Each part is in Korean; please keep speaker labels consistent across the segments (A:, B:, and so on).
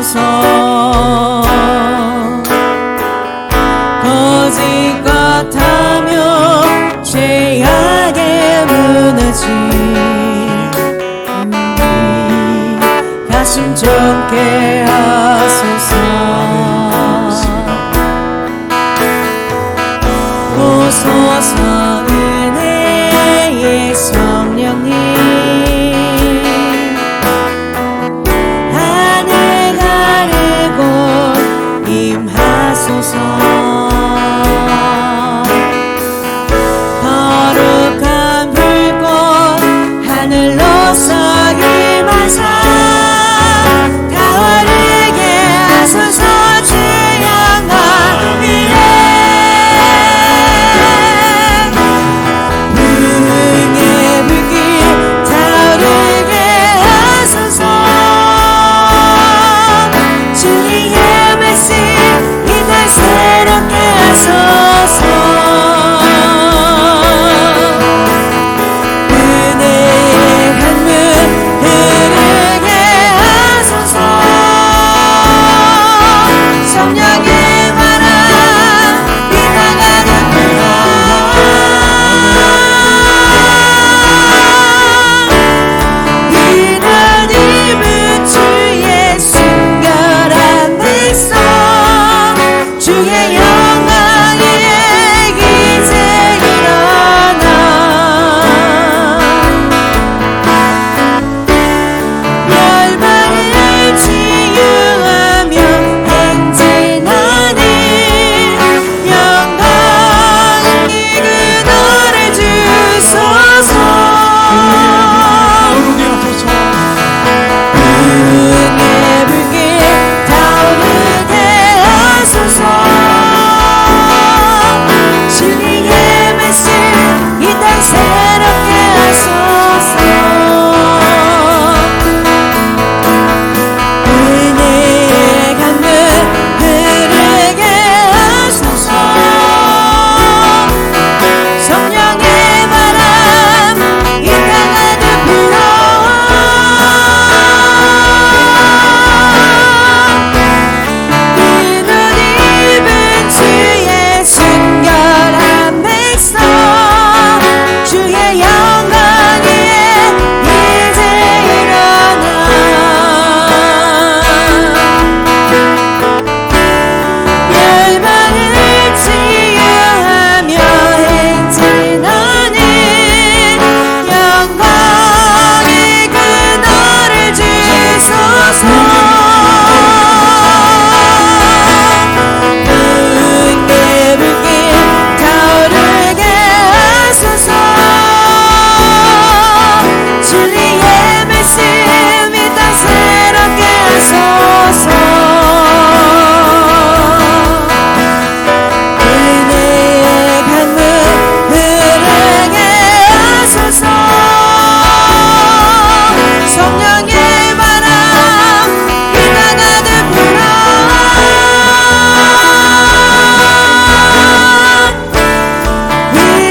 A: 하소서. 거짓 같으며 죄악에 무너진 우리 가슴 젊게 하소서. 오소서 은혜의 성령님, 하늘 가르고 임하소서. 거룩한 불꽃 하늘로서 임하사 타오르게 하소서. 주양아 위에 능의 불길 타오르게 하소서. 주의 말씀 이 날 새롭게 하소서. 은혜의 강물 흐르게 하소서. 성령의 바람 이 나가는 불어 하나님은 주의 순결한 백성, 주의 영광에 이제 일어나 멸망을 치유하며 행진하는 영광이 그너를 주소서. 은혜의 불길 타오르게 하소서. 주의 말씀 이 땅 새롭게 하소서. 은혜의 강물 흐르게 하소서. 성령의 바람 이 땅 안에 불어 하나님은 주의 순결한 백성, 주의 영광에 이제 일어나 멸망을 치유하며 행진하는 영광의 그너를 주소서. 은혜의 불길 타오르게 하소서. 주의 말씀 이 땅 새롭게 하소서. 은혜의 강물 흐르게 하소서. 성령의 바람 이 땅 안에 불어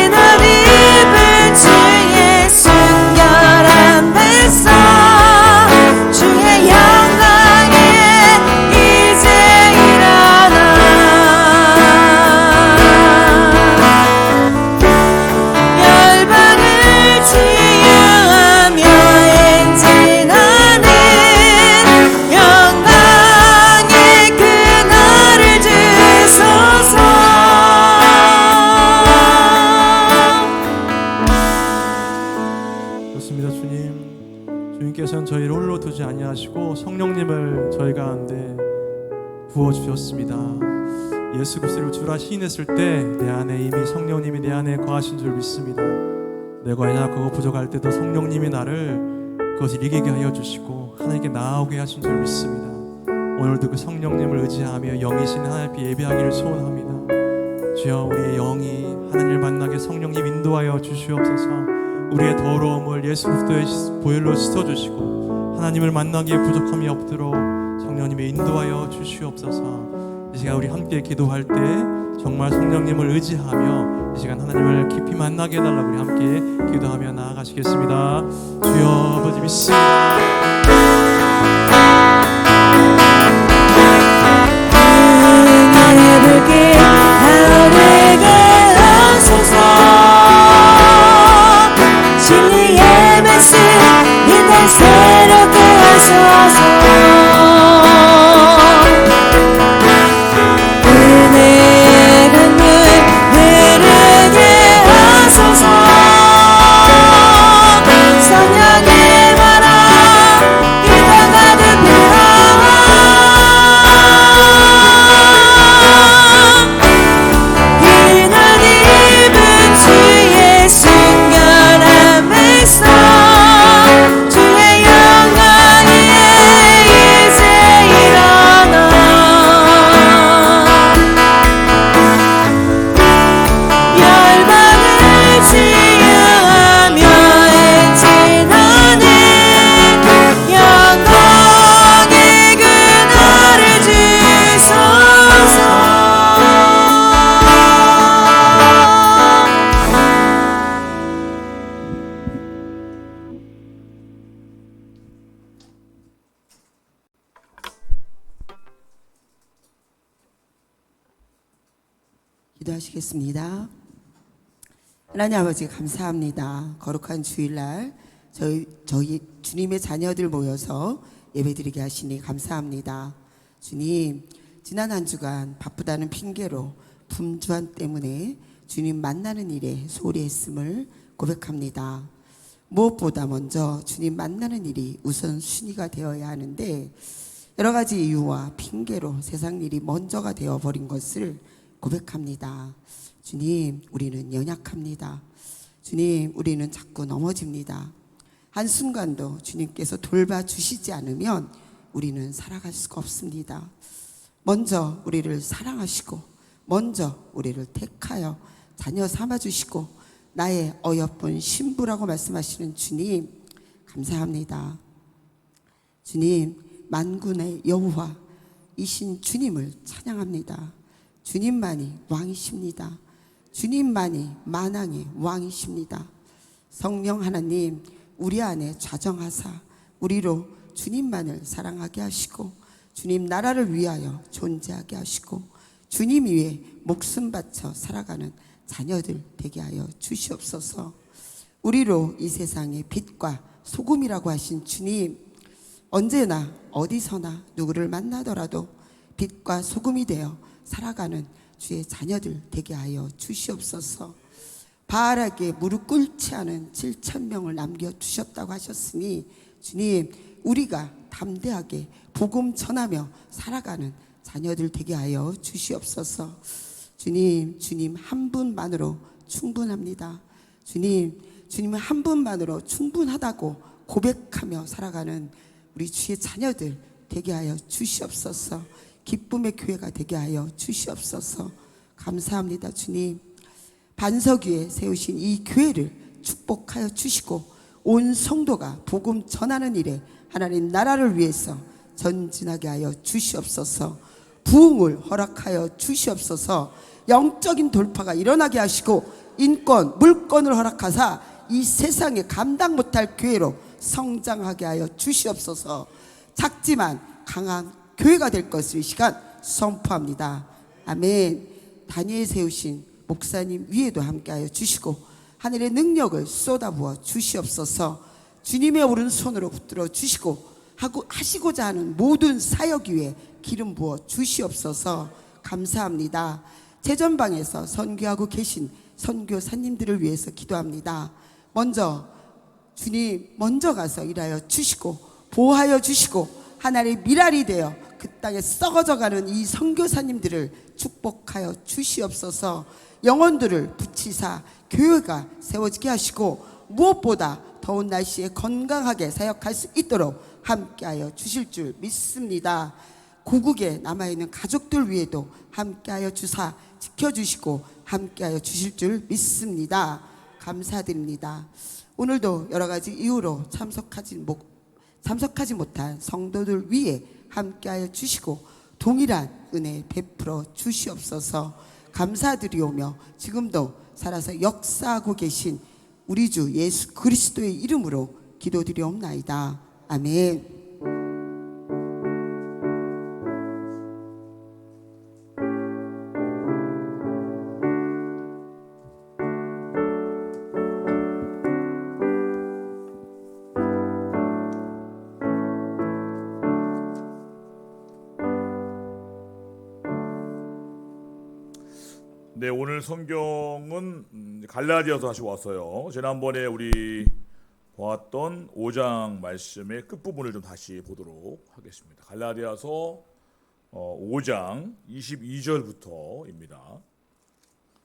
A: 하나님은 주의 순결한 백성, 주의 영광에 이제 일어나 열방을 치유하며 행진하는 영광의 그너를 주소서.
B: 좋습니다. 주님, 주님께서는 저희를 홀로 두지 아니하시고 성령님을 저희 가운데 부어주셨습니다. 예수 그리스도를 주라 시인했을 때 내 안에 이미 성령님이 내 안에 거하신 줄 믿습니다. 내가 연약하고 부족할 때도 성령님이 나를 그것을 이기게 하여 주시고 하나님께 나아오게 하신 줄 믿습니다. 오늘도 그 성령님을 의지하며 영이신 하나님 앞에 예배하기를 소원합니다. 주여, 우리의 영이 하나님을 만나게 성령님 인도하여 주시옵소서. 우리의 더러움을 예수 그리스도의 보혈로 씻어주시고 하나님을 만나기에 부족함이 없도록 성령님이 인도하여 주시옵소서. 이 시간 우리 함께 기도할 때 정말 성령님을 의지하며 이 시간 하나님을 깊이 만나게 해달라고 우리 함께 기도하며 나아가시겠습니다. 주여, 아버지 믿습니다.
C: 기도하시겠습니다. 하나님 아버지 감사합니다. 거룩한 주일날 저희 주님의 자녀들 모여서 예배드리게 하시니 감사합니다. 주님, 지난 한 주간 바쁘다는 핑계로 분주한 때문에 주님 만나는 일에 소홀히 했음을 고백합니다. 무엇보다 먼저 주님 만나는 일이 우선순위가 되어야 하는데 여러 가지 이유와 핑계로 세상 일이 먼저가 되어버린 것을 고백합니다. 주님, 우리는 연약합니다. 주님, 우리는 자꾸 넘어집니다. 한순간도 주님께서 돌봐주시지 않으면 우리는 살아갈 수가 없습니다. 먼저 우리를 사랑하시고 먼저 우리를 택하여 자녀 삼아주시고 나의 어여쁜 신부라고 말씀하시는 주님, 감사합니다. 주님, 만군의 여호와이신 주님을 찬양합니다. 주님만이 왕이십니다. 주님만이 만왕의 왕이십니다. 성령 하나님, 우리 안에 좌정하사 우리로 주님만을 사랑하게 하시고 주님 나라를 위하여 존재하게 하시고 주님 위에 목숨 바쳐 살아가는 자녀들 되게 하여 주시옵소서. 우리로 이 세상의 빛과 소금이라고 하신 주님, 언제나 어디서나 누구를 만나더라도 빛과 소금이 되어 살아가는 주의 자녀들 되게 하여 주시옵소서. 바알에게 무릎 꿇지 않은 7,000명을 남겨주셨다고 하셨으니 주님, 우리가 담대하게 복음 전하며 살아가는 자녀들 되게 하여 주시옵소서. 주님 한 분만으로 충분합니다. 주님 한 분만으로 충분하다고 고백하며 살아가는 우리 주의 자녀들 되게 하여 주시옵소서. 기쁨의 교회가 되게 하여 주시옵소서. 감사합니다. 주님, 반석 위에 세우신 이 교회를 축복하여 주시고 온 성도가 복음 전하는 일에 하나님 나라를 위해서 전진하게 하여 주시옵소서. 부흥을 허락하여 주시옵소서. 영적인 돌파가 일어나게 하시고 인권, 물권을 허락하사 이 세상에 감당 못할 교회로 성장하게 하여 주시옵소서. 작지만 강한 교회가 될 것을 이 시간 선포합니다. 아멘. 다니엘 세우신 목사님 위에도 함께하여 주시고 하늘의 능력을 쏟아부어 주시옵소서. 주님의 오른손으로 붙들어 주시고 하시고자 하는 모든 사역 위에 기름 부어 주시옵소서. 감사합니다. 제전방에서 선교하고 계신 선교사님들을 위해서 기도합니다. 먼저 주님 먼저 가서 일하여 주시고 보호하여 주시고 하나님의 미랄이 되어 그 땅에 썩어져가는 이 선교사님들을 축복하여 주시옵소서. 영혼들을 붙이사 교회가 세워지게 하시고 무엇보다 더운 날씨에 건강하게 사역할 수 있도록 함께하여 주실 줄 믿습니다. 고국에 남아있는 가족들 위에도 함께하여 주사 지켜주시고 함께하여 주실 줄 믿습니다. 감사드립니다. 오늘도 여러 가지 이유로 참석하지 못한 성도들 위에 함께하여 주시고 동일한 은혜 베풀어 주시옵소서. 감사드리오며 지금도 살아서 역사하고 계신 우리 주 예수 그리스도의 이름으로 기도드리옵나이다. 아멘.
D: 네, 오늘 성경은 갈라디아서 다시 왔어요. 지난번에 우리 보았던 5장 말씀의 끝부분을 좀 다시 보도록 하겠습니다. 갈라디아서 5장 22절부터입니다.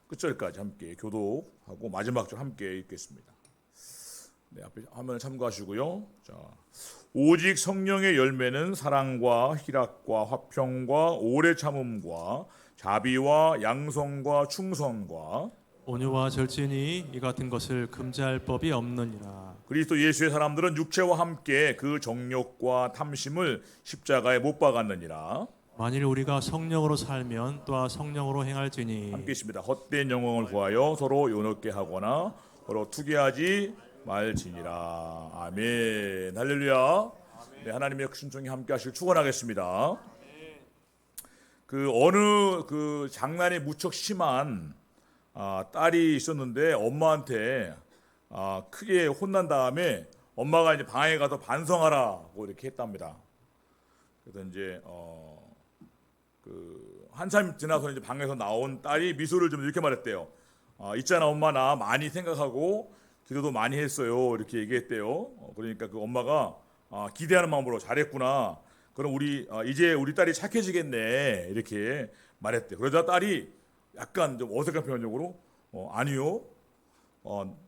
D: 끝절까지 함께 교독하고 마지막 절 함께 읽겠습니다. 네, 앞에 화면을 참고하시고요. 자, 오직 성령의 열매는 사랑과 희락과 화평과 오래 참음과 자비와 양성과 충성과
B: 온유와 절제니 이 같은 것을 금지할 법이 없느니라.
D: 그리스도 예수의 사람들은 육체와 함께 그 정욕과 탐심을 십자가에 못 박았느니라.
B: 만일 우리가 성령으로 살면 또한 성령으로 행할지니.
D: 함께 있습니다. 헛된 영광을 구하여 서로 요롭게 하거나 서로 투기하지 말지니라. 아멘. 할렐루야. 네, 하나님의 신종이 함께 하시길 축원하겠습니다. 그 어느 그 장난이 무척 심한 딸이 있었는데 엄마한테 크게 혼난 다음에 엄마가 이제 방에 가서 반성하라고 이렇게 했답니다. 그래서 이제 그 한참 지나서 이제 방에서 나온 딸이 미소를 좀 이렇게 말했대요. 있잖아 엄마 나 많이 생각하고 기도도 많이 했어요 이렇게 얘기했대요. 그러니까 그 엄마가 기대하는 마음으로 잘했구나. 그럼 우리 이제 우리 딸이 착해지겠네 이렇게 말했대요. 그러자 딸이 약간 좀 어색한 표현적으로 아니요.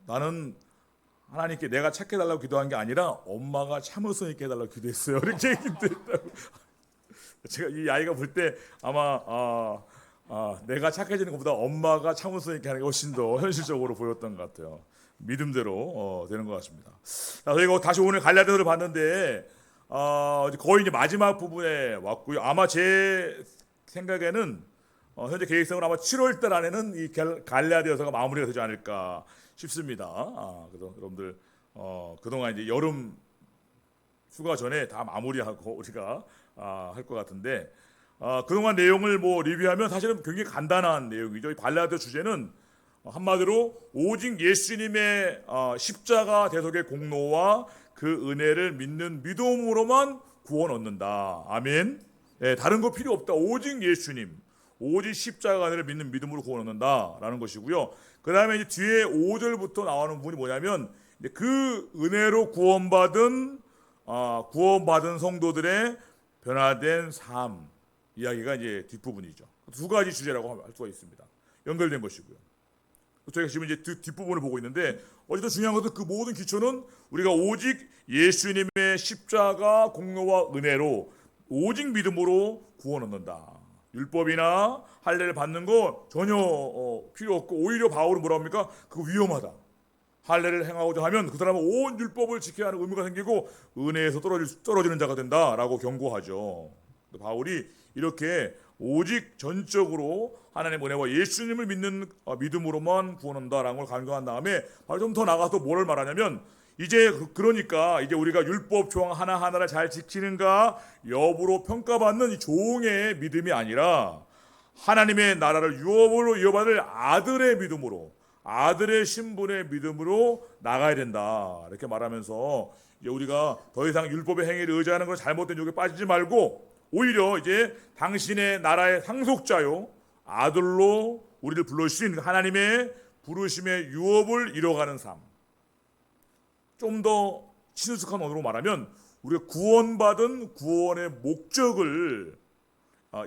D: 나는 하나님께 내가 착해달라고 기도한 게 아니라 엄마가 참을성 있게 해달라고 기도했어요. 이렇게 기도했다고. 제가 이 아이가 볼 때 아마 내가 착해지는 것보다 엄마가 참을성 있게 하는 게 훨씬 더 현실적으로 보였던 것 같아요. 믿음대로 되는 것 같습니다. 자, 저희가 다시 오늘 갈라디아서를 봤는데 거의 이제 마지막 부분에 왔고요. 아마 제 생각에는 현재 계획상으로 아마 7월 달 안에는 이 갈라디아서가 마무리가 되지 않을까 싶습니다. 그래서 여러분들 그동안 이제 여름 휴가 전에 다 마무리하고 우리가 할 것 같은데 그동안 내용을 뭐 리뷰하면 사실은 굉장히 간단한 내용이죠. 이 갈라디아 주제는 한마디로 오직 예수님의 십자가 대속의 공로와 그 은혜를 믿는 믿음으로만 구원 얻는다. 아멘. 네, 다른 거 필요 없다. 오직 예수님, 오직 십자가 은혜를 믿는 믿음으로 구원 얻는다라는 것이고요. 그 다음에 이제 뒤에 5절부터 나오는 부분이 뭐냐면 그 은혜로 구원받은 성도들의 변화된 삶 이야기가 이제 뒷부분이죠. 두 가지 주제라고 할 수가 있습니다. 연결된 것이고요. 저희가 지금 이제 뒷부분을 보고 있는데 어쨌든 중요한 것은 그 모든 기초는 우리가 오직 예수님의 십자가 공로와 은혜로 오직 믿음으로 구원 얻는다. 율법이나 할례를 받는 거 전혀 필요 없고 오히려 바울은 뭐라 합니까? 그거 위험하다. 할례를 행하고자 하면 그 사람은 온 율법을 지켜야 하는 의무가 생기고 은혜에서 떨어지는 자가 된다라고 경고하죠. 바울이 이렇게 오직 전적으로 하나님의 은혜와 예수님을 믿는 믿음으로만 구원한다라는 걸 강조한 다음에 바로 좀 더 나가서 뭐를 말하냐면 이제 그러니까 이제 우리가 율법 조항 하나하나를 잘 지키는가 여부로 평가받는 이 종의 믿음이 아니라 하나님의 나라를 유업으로 이어받을 아들의 믿음으로 아들의 신분의 믿음으로 나가야 된다 이렇게 말하면서 이제 우리가 더 이상 율법의 행위를 의지하는 걸 잘못된 유혹에 빠지지 말고 오히려 이제 당신의 나라의 상속자요 아들로 우리를 불러주신 하나님의 부르심의 유업을 이뤄가는 삶. 좀 더 친숙한 언어로 말하면 우리가 구원받은 구원의 목적을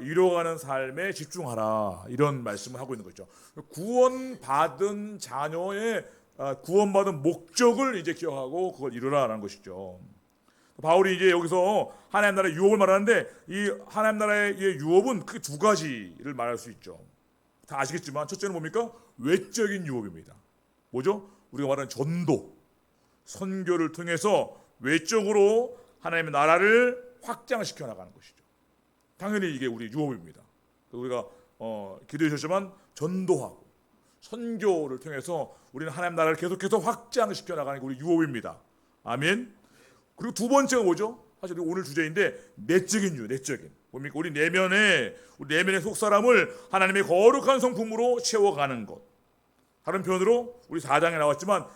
D: 이뤄가는 삶에 집중하라 이런 말씀을 하고 있는 거죠. 구원받은 자녀의 구원받은 목적을 이제 기억하고 그걸 이루라라는 것이죠. 바울이 이제 여기서 하나님 나라의 유업을 말하는데 이 하나님 나라의 유업은 크게 두 가지를 말할 수 있죠. 다 아시겠지만 첫째는 뭡니까? 외적인 유업입니다. 뭐죠? 우리가 말하는 전도, 선교를 통해서 외적으로 하나님의 나라를 확장시켜 나가는 것이죠. 당연히 이게 우리 유업입니다. 우리가 기도해 주셨지만 전도하고 선교를 통해서 우리는 하나님 나라를 계속해서 확장시켜 나가는 게 우리 유업입니다. 아멘. 그리고 두 번째가 뭐죠? 사실 오늘 주제인데 내적인 유업, 내적인 뭡니까? 우리 내면의 속사람을 하나님의 거룩한 성품으로 채워가는 것. 다른 표현으로 우리 4장에 나왔지만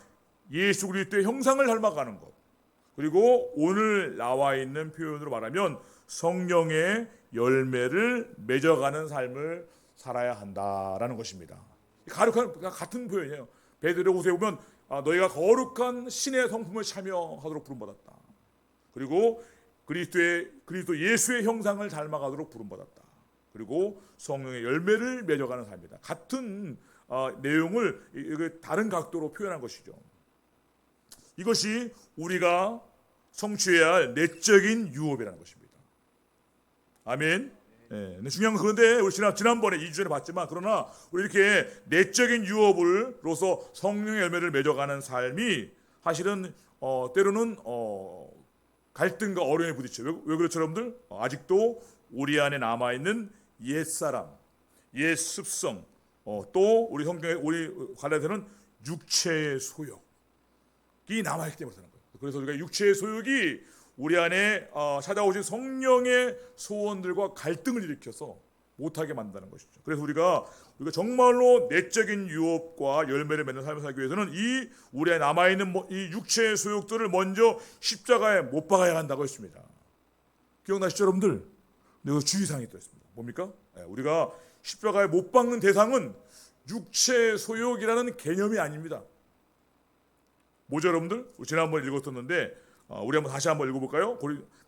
D: 예수 그리스도의 형상을 닮아가는 것. 그리고 오늘 나와 있는 표현으로 말하면 성령의 열매를 맺어가는 삶을 살아야 한다라는 것입니다. 같은 표현이에요. 베드로후서에 보면 너희가 거룩한 신의 성품을 참여하도록 부름받았다. 그리고 그리스도 예수의 형상을 닮아가도록 부름받았다. 그리고 성령의 열매를 맺어가는 삶이다. 같은 내용을 다른 각도로 표현한 것이죠. 이것이 우리가 성취해야 할 내적인 유업이라는 것입니다. 아멘. 네, 중요한 건 그런데 우리 지난번에 2주 전에 봤지만 그러나 우리 이렇게 내적인 유업으로서 성령의 열매를 맺어가는 삶이 사실은 때로는 갈등과 어려움에 부딪혀요. 왜 그렇죠, 여러분들? 아직도 우리 안에 남아있는 옛사람, 옛 습성, 또 우리 성경에 우리 갈라디아서는 육체의 소욕이 남아있기 때문에 그런 거예요. 그래서 우리가 육체의 소욕이 우리 안에 찾아오신 성령의 소원들과 갈등을 일으켜서 못하게 만든다는 것이죠. 그래서 우리가 정말로 내적인 유업과 열매를 맺는 삶을 살기 위해서는 이 우리 안에 남아있는 이 육체의 소욕들을 먼저 십자가에 못 박아야 한다고 했습니다. 기억나시죠, 여러분들? 근데 그 주의사항이 또 있습니다. 뭡니까? 우리가 십자가에 못 박는 대상은 육체의 소욕이라는 개념이 아닙니다. 뭐죠, 여러분들? 지난번에 읽었었는데 우리 한번 다시 한번 읽어볼까요?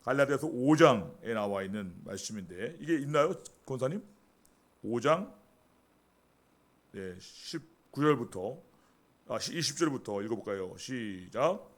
D: 갈라디아서 5장에 나와 있는 말씀인데 이게 있나요, 권사님? 5장 19절부터 20절부터 읽어볼까요? 시작.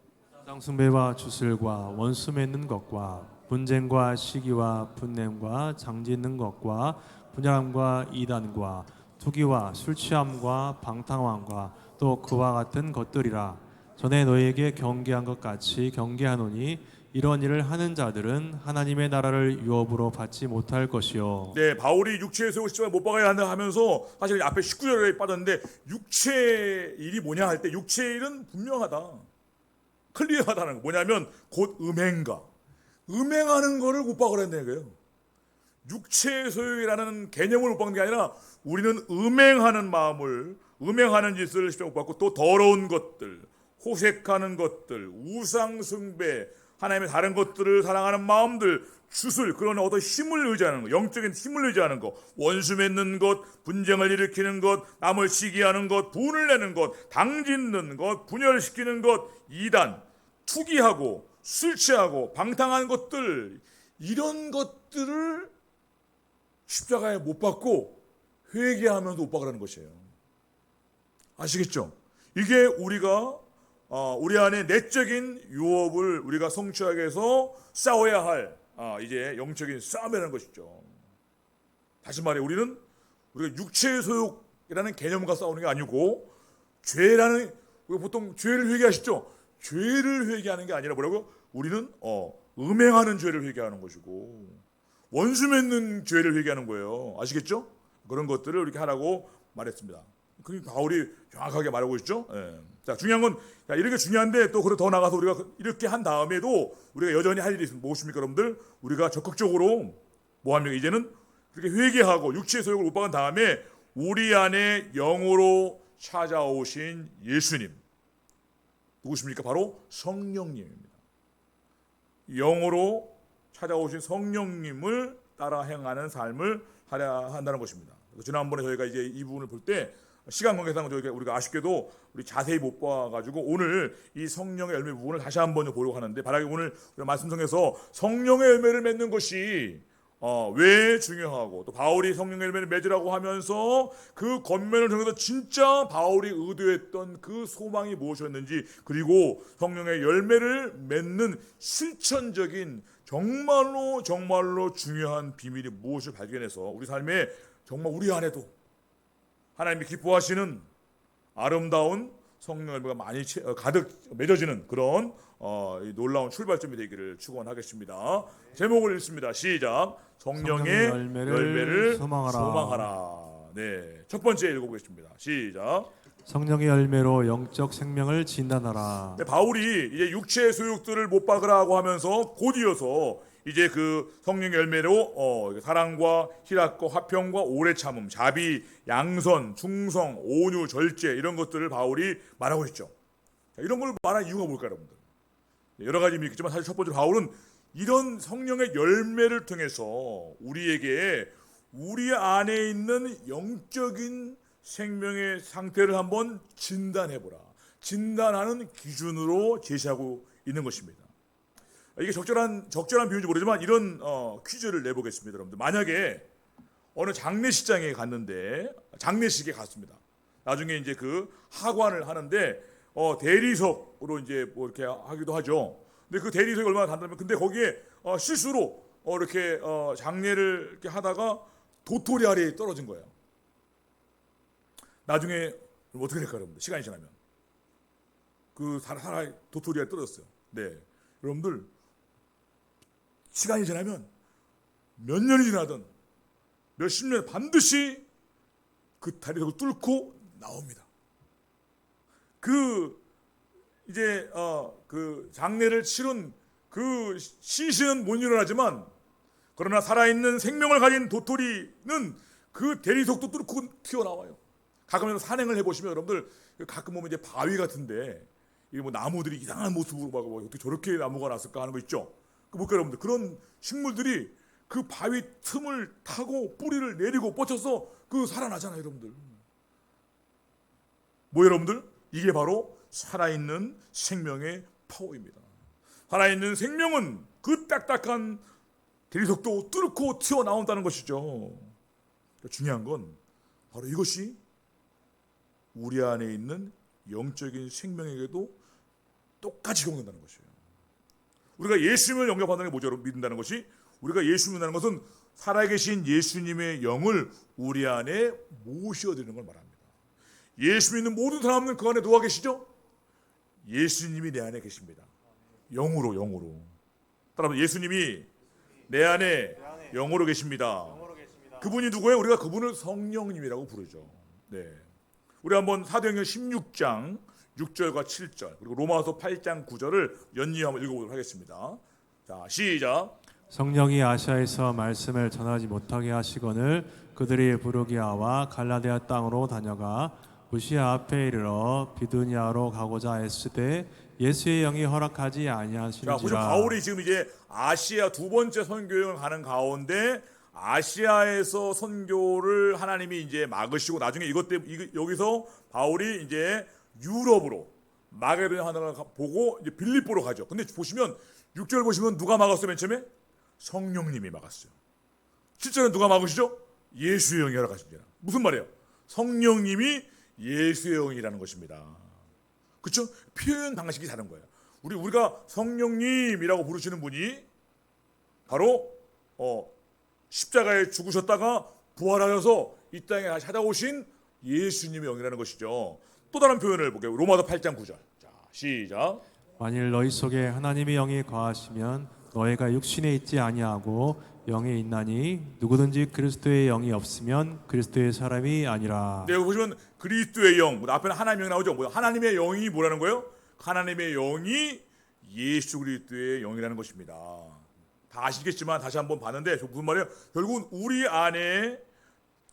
B: 숭배와 주술과 원수 맺는 것과 분쟁과 시기와 분냄과 장짓는 것과 분야함과 이단과 투기와 술취함과 방탕함과 또 그와 같은 것들이라. 전에 너희에게 경계한 것 같이 경계하노니 이런 일을 하는 자들은 하나님의 나라를 유업으로 받지 못할 것이요.
D: 네, 바울이 육체의 소욕을 십자가에 못 박아야 한다 하면서 사실 앞에 19절에 빠졌는데 육체의 일이 뭐냐 할 때 육체의 일은 분명하다. 클리어하다는 거. 뭐냐면 곧 음행가. 음행하는 거를 못 박으라는 거예요. 육체의 소욕이라는 개념을 못 박는 게 아니라 우리는 음행하는 마음을, 음행하는 짓을 십자가에 못 박고 또 더러운 것들, 호색하는 것들, 우상 숭배, 하나님의 다른 것들을 사랑하는 마음들, 주술, 그런 어떤 힘을 의지하는 것, 영적인 힘을 의지하는 것, 원수 맺는 것, 분쟁을 일으키는 것, 남을 시기하는 것, 분을 내는 것, 당짓는 것, 분열시키는 것, 이단, 투기하고 술 취하고 방탕한 것들, 이런 것들을 십자가에 못 박고 회개하면서 못 박으라는 것이에요. 아시겠죠? 이게 우리가 우리 안에 내적인 유업을 우리가 성취하기 위해서 싸워야 할 이제 영적인 싸움이라는 것이죠. 다시 말해 우리가 육체의 소욕이라는 개념과 싸우는 게 아니고 죄라는, 우리가 보통 죄를 회개하시죠? 죄를 회개하는 게 아니라 뭐라고? 우리는 음행하는 죄를 회개하는 것이고 원수 맺는 죄를 회개하는 거예요. 아시겠죠? 그런 것들을 이렇게 하라고 말했습니다. 그 바울이 정확하게 말하고 있죠. 예. 자, 중요한 건 이렇게 중요한데 또 더 나가서 우리가 이렇게 한 다음에도 우리가 여전히 할 일이 있습니다. 무엇입니까, 여러분들? 우리가 적극적으로 뭐 하면 이제는 그렇게 회개하고 육체의 소욕을 못 박은 다음에 우리 안에 영으로 찾아오신 예수님, 누구십니까? 바로 성령님입니다. 영으로 찾아오신 성령님을 따라 행하는 삶을 하려 한다는 것입니다. 지난번에 저희가 이제 이 부분을 볼 때 시간 관계상 우리가 아쉽게도 우리 자세히 못 봐가지고 오늘 이 성령의 열매 부분을 다시 한번 보려고 하는데, 바라기 오늘 말씀 중에서 성령의 열매를 맺는 것이 왜 중요하고, 또 바울이 성령의 열매를 맺으라고 하면서 그 겉면을 통해서 진짜 바울이 의도했던 그 소망이 무엇이었는지, 그리고 성령의 열매를 맺는 실천적인 정말로 중요한 비밀이 무엇을 발견해서 우리 삶에 정말 우리 안에도 하나님이 기뻐하시는 아름다운 성령 열매가 많이 가득 맺어지는 그런 놀라운 출발점이 되기를 축원하겠습니다. 제목을 읽습니다. 시작. 성령의 열매를 소망하라. 네, 첫 번째 읽어보겠습니다. 시작.
B: 성령의 열매로 영적 생명을 진단하라.
D: 네, 바울이 이제 육체의 소욕들을 못 박으라고 하면서 곧이어서 이제 그 성령의 열매로 사랑과 희락과 화평과 오래 참음, 자비, 양선, 충성, 온유, 절제, 이런 것들을 바울이 말하고 있죠. 이런 걸 말한 이유가 뭘까요, 여러분들? 여러 가지 의미 있겠지만 사실 첫 번째 바울은 이런 성령의 열매를 통해서 우리에게 우리 안에 있는 영적인 생명의 상태를 한번 진단해보라, 진단하는 기준으로 제시하고 있는 것입니다. 이게 적절한 비유인지 모르지만 이런 퀴즈를 내보겠습니다, 여러분들. 만약에 어느 장례식장에 갔는데, 장례식에 갔습니다. 나중에 이제 그 하관을 하는데 대리석으로 이제 뭐 이렇게 하기도 하죠. 근데 그 대리석이 얼마나 단단하면, 근데 거기에 실수로 이렇게 장례를 이렇게 하다가 도토리 아래에 떨어진 거예요. 나중에 어떻게 될까요, 여러분들? 시간이 지나면 그 사람이 도토리 아래에 떨어졌어요. 네, 여러분들. 시간이 지나면 몇 년이 지나든 몇십 년 반드시 그 다리석을 뚫고 나옵니다. 그 장례를 치른 그 시신은 못 일어나지만 그러나 살아있는 생명을 가진 도토리는 그 대리석도 뚫고 튀어나와요. 가끔 산행을 해보시면 여러분들 가끔 보면 이제 바위 같은데 이 뭐 나무들이 이상한 모습으로 막 어떻게 저렇게 나무가 났을까 하는 거 있죠. 그 볼까요, 여러분들? 그런 식물들이 그 바위 틈을 타고 뿌리를 내리고 뻗쳐서 그 살아나잖아요, 여러분들. 뭐 여러분들? 이게 바로 살아있는 생명의 파워입니다. 살아있는 생명은 그 딱딱한 대리석도 뚫고 튀어나온다는 것이죠. 중요한 건 바로 이것이 우리 안에 있는 영적인 생명에게도 똑같이 적용된다는 것이에요. 우리가 예수님을 영접한다는 게 뭐죠? 믿는다는 것이, 우리가 예수 믿는다는 것은 살아계신 예수님의 영을 우리 안에 모셔드리는 걸 말합니다. 예수 믿는 모든 사람은 그 안에 누가 계시죠? 예수님이 내 안에 계십니다. 영으로. 따라서 예수님이 내 안에 영으로 계십니다. 그분이 누구예요? 우리가 그분을 성령님이라고 부르죠. 네. 우리 한번 사도행전 16장 6절과 7절 그리고 로마서 8장 9절을 연이어 한번 읽어보도록 하겠습니다. 자, 시작.
B: 성령이 아시아에서 말씀을 전하지 못하게 하시거늘 그들이 부르기아와 갈라디아 땅으로 다녀가 무시아 앞에 이르러 비두니아로 가고자 애쓰되 예수의 영이 허락하지
D: 자, 보시면
B: 아니하시니라.
D: 바울이 지금 이제 아시아 두 번째 선교여행을 가는 가운데 아시아에서 선교를 하나님이 이제 막으시고 나중에 이것 때문에 여기서 바울이 이제 유럽으로 마게도냐 하나를 보고 이제 빌립보로 가죠. 근데 보시면 6절 보시면 누가 막았어요? 맨 처음에 성령님이 막았어요. 7절은 누가 막으시죠? 예수의 영이 허락하십니다. 무슨 말이에요? 성령님이 예수의 영이라는 것입니다. 그렇죠? 표현 방식이 다른 거예요. 우리가 성령님이라고 부르시는 분이 바로 십자가에 죽으셨다가 부활하셔서 이 땅에 다시 찾아오신 예수님의 영이라는 것이죠. 또 다른 표현을 볼게요. 로마서 8장 9절. 자, 시작.
B: 만일 너희 속에 하나님의 영이 거하시면 너희가 육신에 있지 아니하고 영에 있나니 누구든지 그리스도의 영이 없으면 그리스도의 사람이 아니라.
D: 네, 여기 보시면 그리스도의 영, 앞에는 하나님의 영이 나오죠. 뭐야? 하나님의 영이 뭐라는 거예요? 하나님의 영이 예수 그리스도의 영이라는 것입니다. 다 아시겠지만 다시 한번 봤는데 무슨 말이에요? 결국은 우리 안에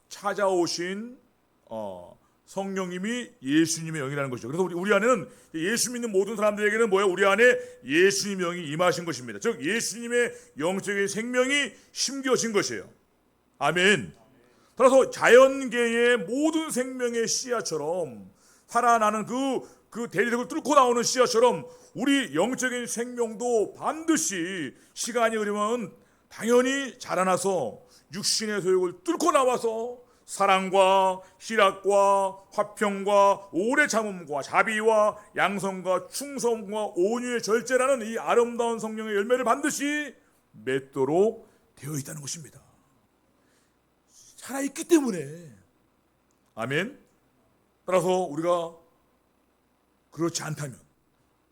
D: 찾아오신 성령님이 예수님의 영이라는 것이죠. 그래서 우리 안에는 예수 믿는 모든 사람들에게는 뭐예요? 우리 안에 예수님의 영이 임하신 것입니다. 즉 예수님의 영적인 생명이 심겨진 것이에요. 아멘. 따라서 자연계의 모든 생명의 씨앗처럼 살아나는 그 대리석을 뚫고 나오는 씨앗처럼 우리 영적인 생명도 반드시 시간이 흐르면 당연히 자라나서 육신의 소욕을 뚫고 나와서 사랑과 희락과 화평과 오래 참음과 자비와 양성과 충성과 온유의 절제라는 이 아름다운 성령의 열매를 반드시 맺도록 되어 있다는 것입니다. 살아있기 때문에. 아멘. 따라서 우리가 그렇지 않다면,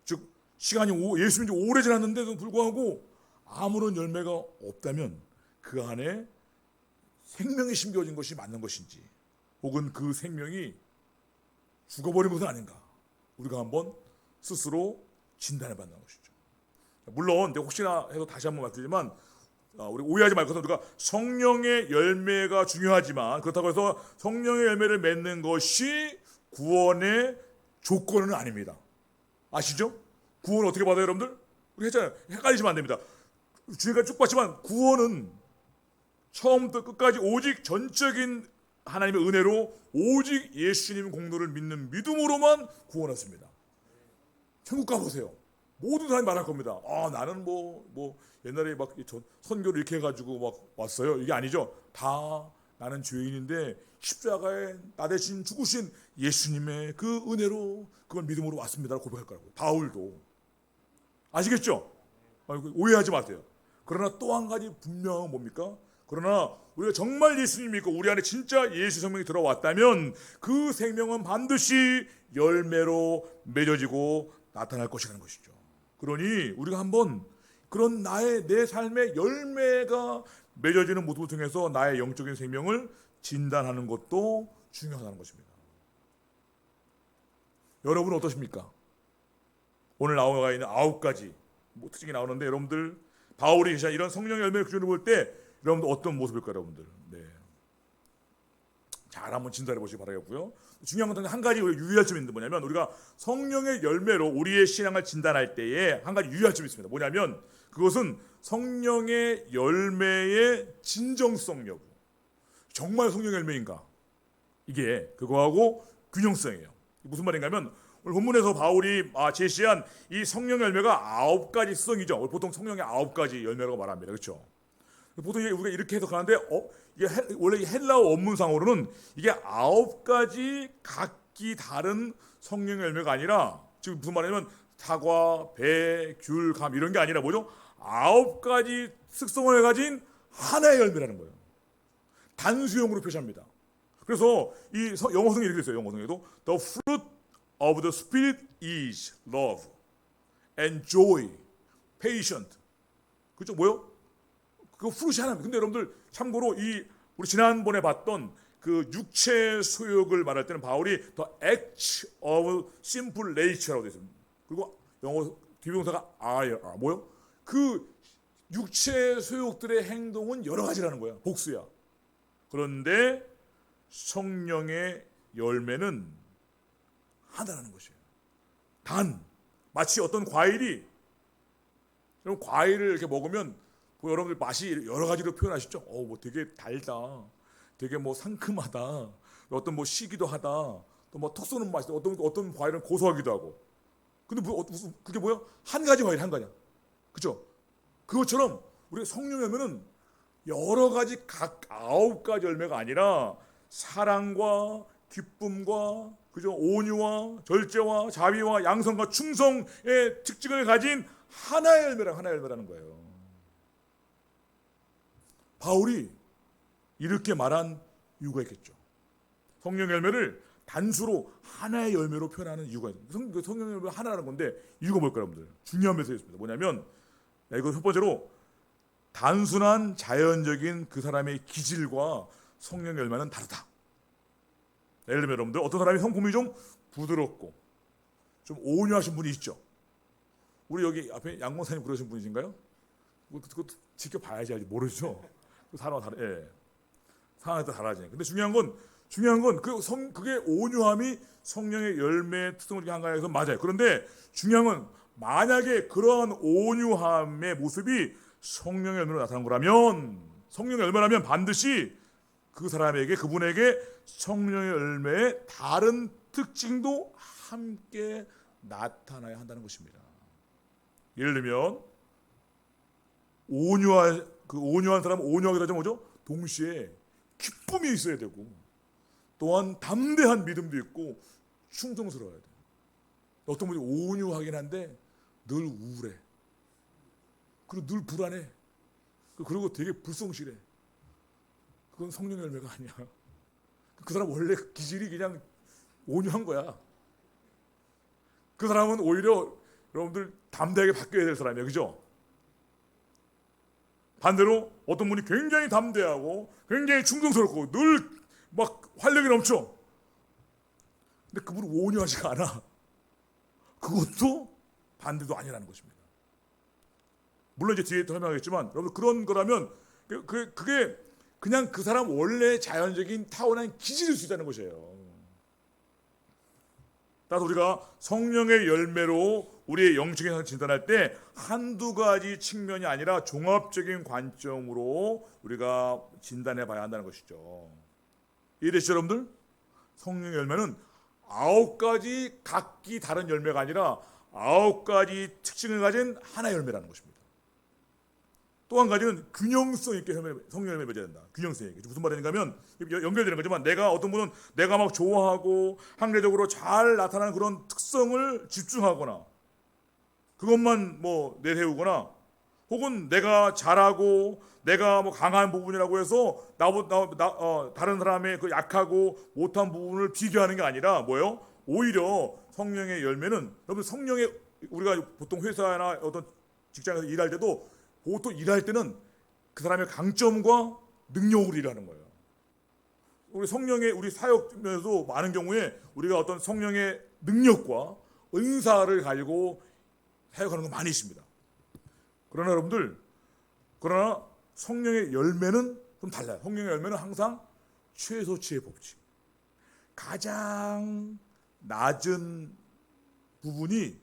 D: 즉 시간이 예수 믿은 지 오래 지났는데도 불구하고 아무런 열매가 없다면 그 안에 생명이 심겨진 것이 맞는 것인지, 혹은 그 생명이 죽어버린 것은 아닌가, 우리가 한번 스스로 진단해 받는 것이죠. 물론 혹시나 해서 다시 한번 말씀드리지만 우리 오해하지 말고, 우리가 성령의 열매가 중요하지만 그렇다고 해서 성령의 열매를 맺는 것이 구원의 조건은 아닙니다. 아시죠? 구원 어떻게 받아요, 여러분들? 우리 했잖아요. 헷갈리시면 안 됩니다. 주님까지 쭉 봤지만 구원은 처음부터 끝까지 오직 전적인 하나님의 은혜로 오직 예수님 공로를 믿는 믿음으로만 구원했습니다. 천국 가보세요. 모든 사람이 말할 겁니다. 나는 뭐 옛날에 막 선교를 이렇게 해가지고 막 왔어요. 이게 아니죠. 다 나는 죄인인데 십자가에 나 대신 죽으신 예수님의 그 은혜로 그걸 믿음으로 왔습니다 고백할 거라고요. 바울도. 아시겠죠? 오해하지 마세요. 그러나 또 한 가지 분명한 뭡니까? 그러나 우리가 정말 예수님 믿고 우리 안에 진짜 예수 생명이 들어왔다면 그 생명은 반드시 열매로 맺어지고 나타날 것이라는 것이죠. 그러니 우리가 한번 그런 내 삶의 열매가 맺어지는 모습을 통해서 나의 영적인 생명을 진단하는 것도 중요하다는 것입니다. 여러분은 어떠십니까? 오늘 나와 있는 9가지 특징이 나오는데, 여러분들 바울이 이런 성령의 열매의 기준을 볼 때 여러분들 어떤 모습일까요, 여러분들? 네. 잘 한번 진단해 보시기 바라겠고요. 중요한 건 한 가지 유의할 점이 있는데 뭐냐면 우리가 성령의 열매로 우리의 신앙을 진단할 때에 한 가지 유의할 점이 있습니다. 뭐냐면 그것은 성령의 열매의 진정성 여부. 정말 성령의 열매인가? 이게 그거하고 균형성이에요. 무슨 말인가면 오늘 본문에서 바울이 제시한 이 성령 열매가 9가지 수성이죠. 보통 성령의 9가지 열매라고 말합니다. 그렇죠? 보통 우리가 이렇게 해석하는데 이게 원래 이 헬라어 원문상으로는 이게 9가지 각기 다른 성령의 열매가 아니라 지금 무슨 말이냐면 사과, 배, 귤, 감 이런 게 아니라 뭐죠? 9가지 특성을 가진 하나의 열매라는 거예요. 단수형으로 표시합니다. 그래서 이 영어성이 이렇게 있어요. 영어성에도 The fruit of the Spirit is love and joy, patient. 그죠? 뭐요? 그 fruit이 하나입니다. 근데 여러분들 참고로 우리 지난번에 봤던 그 육체 소욕을 말할 때는 바울이 The act of simple nature라고 되어 있습니다. 그리고 영어 뒤비동사가 are. 뭐요? 그 육체 소욕들의 행동은 여러 가지라는 거야. 복수야. 그런데 성령의 열매는 하나라는 것이에요. 마치 어떤 과일이 여러분 과일을 이렇게 먹으면 여러분들 맛이 여러 가지로 표현하시죠. 뭐 되게 달다, 되게 뭐 상큼하다, 어떤 뭐 시기도 하다, 또 뭐 턱 쏘는 맛이 어떤 과일은 고소하기도 하고. 근데 그게 뭐야? 한 가지 과일 한 가지야. 그죠? 그것처럼 우리 성령 열매는 여러 가지 각 9가지 열매가 아니라 사랑과 기쁨과 그죠? 온유와 절제와 자비와 양성과 충성의 특징을 가진 하나의 열매라는 거예요. 바울이 이렇게 말한 이유가 있겠죠. 성령 열매를 단수로 하나의 열매로 표현하는 이유가 있습니다. 성령 열매 하나라는 건데 이유가 뭘까요, 여러분들? 중요한 메시지가 있습니다. 뭐냐면 이거 첫 번째로 단순한 자연적인 그 사람의 기질과 성령 열매는 다르다. 예를 들면 여러분들 어떤 사람이 성품이 좀 부드럽고 좀 온유하신 분이 있죠. 우리 여기 앞에 양목사님 그러신 분이신가요? 그거 지켜봐야지 알지 모르죠. 사람마다 상황에 따라 달라지네. 근데 중요한 건 그게 온유함이 성령의 열매의 특성을 한 거에서 맞아요. 그런데 중요한 건 만약에 그런 온유함의 모습이 성령의 열매로 나타난 거라면 성령의 열매라면 반드시 그분에게 성령의 열매의 다른 특징도 함께 나타나야 한다는 것입니다. 예를 들면 온유한 사람은 온유하게 되면 뭐죠? 동시에 기쁨이 있어야 되고 또한 담대한 믿음도 있고 충성스러워야 돼. 어떤 분이 온유하긴 한데 늘 우울해. 그리고 늘 불안해. 그리고 되게 불성실해. 그건 성령 열매가 아니야. 그 사람 원래 기질이 그냥 온유한 거야. 그 사람은 오히려 여러분들 담대하게 바뀌어야 될 사람이에요. 그죠? 반대로 어떤 분이 굉장히 담대하고 굉장히 충성스럽고 늘 막 활력이 넘쳐. 근데 그분은 온유하지가 않아. 그것도 반대도 아니라는 것입니다. 물론 이제 뒤에 설명하겠지만 여러분 그런 거라면 그게 그냥 그 사람 원래 자연적인 타고난 기질일 수 있다는 것이에요. 따라서 우리가 성령의 열매로 우리의 영적인 상태를 진단할 때 한두 가지 측면이 아니라 종합적인 관점으로 우리가 진단해 봐야 한다는 것이죠. 이해되시죠, 여러분들? 성령의 열매는 9가지 각기 다른 열매가 아니라 9가지 특징을 가진 하나의 열매라는 것입니다. 또 한 가지는 균형성 있게 성령 열매를 맺어야 된다. 균형성 있게. 무슨 말인가 하면 연결되는 거지만 어떤 분은 내가 막 좋아하고 상대적으로 잘 나타나는 그런 특성을 집중하거나 그것만 뭐 내세우거나 혹은 내가 잘하고 내가 뭐 강한 부분이라고 해서 다른 사람의 그 약하고 못한 부분을 비교하는 게 아니라 뭐예요? 오히려 성령의 열매는 여러분 우리가 보통 회사나 어떤 직장에서 일할 때도 보통 일할 때는 그 사람의 강점과 능력으로 일하는 거예요. 우리 사역면에도 많은 경우에 우리가 어떤 성령의 능력과 은사를 가지고 사역하는 거 많이 있습니다. 그러나 성령의 열매는 좀 달라요. 성령의 열매는 항상 최소치의 법칙. 가장 낮은 부분이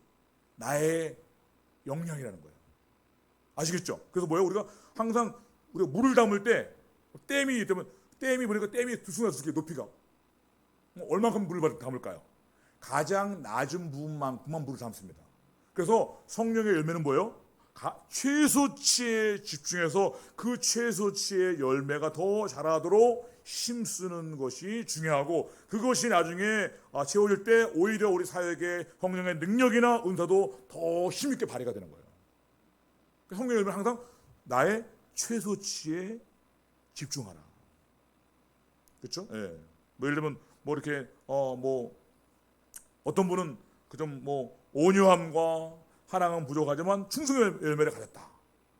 D: 나의 역량이라는 거예요. 아시겠죠? 그래서 뭐예요? 우리가 항상 우리가 물을 담을 때 댐이 되면 댐이 보니까 댐이 두수나 높이가 얼마큼 물을 담을까요? 가장 낮은 부분만큼만 물을 담습니다. 그래서 성령의 열매는 뭐예요? 최소치에 집중해서 그 최소치의 열매가 더 자라도록 힘쓰는 것이 중요하고, 그것이 나중에 채워질 때 오히려 우리 사역의 성령의 능력이나 은사도 더 힘있게 발휘가 되는 거예요. 성령의 열매는 항상 나의 최소치에 집중하라. 그렇죠? 예. 뭐 예를 들면 뭐 이렇게 뭐 어떤 분은 그좀 뭐 온유함과 사랑은 부족하지만 충성의 열매를 가졌다.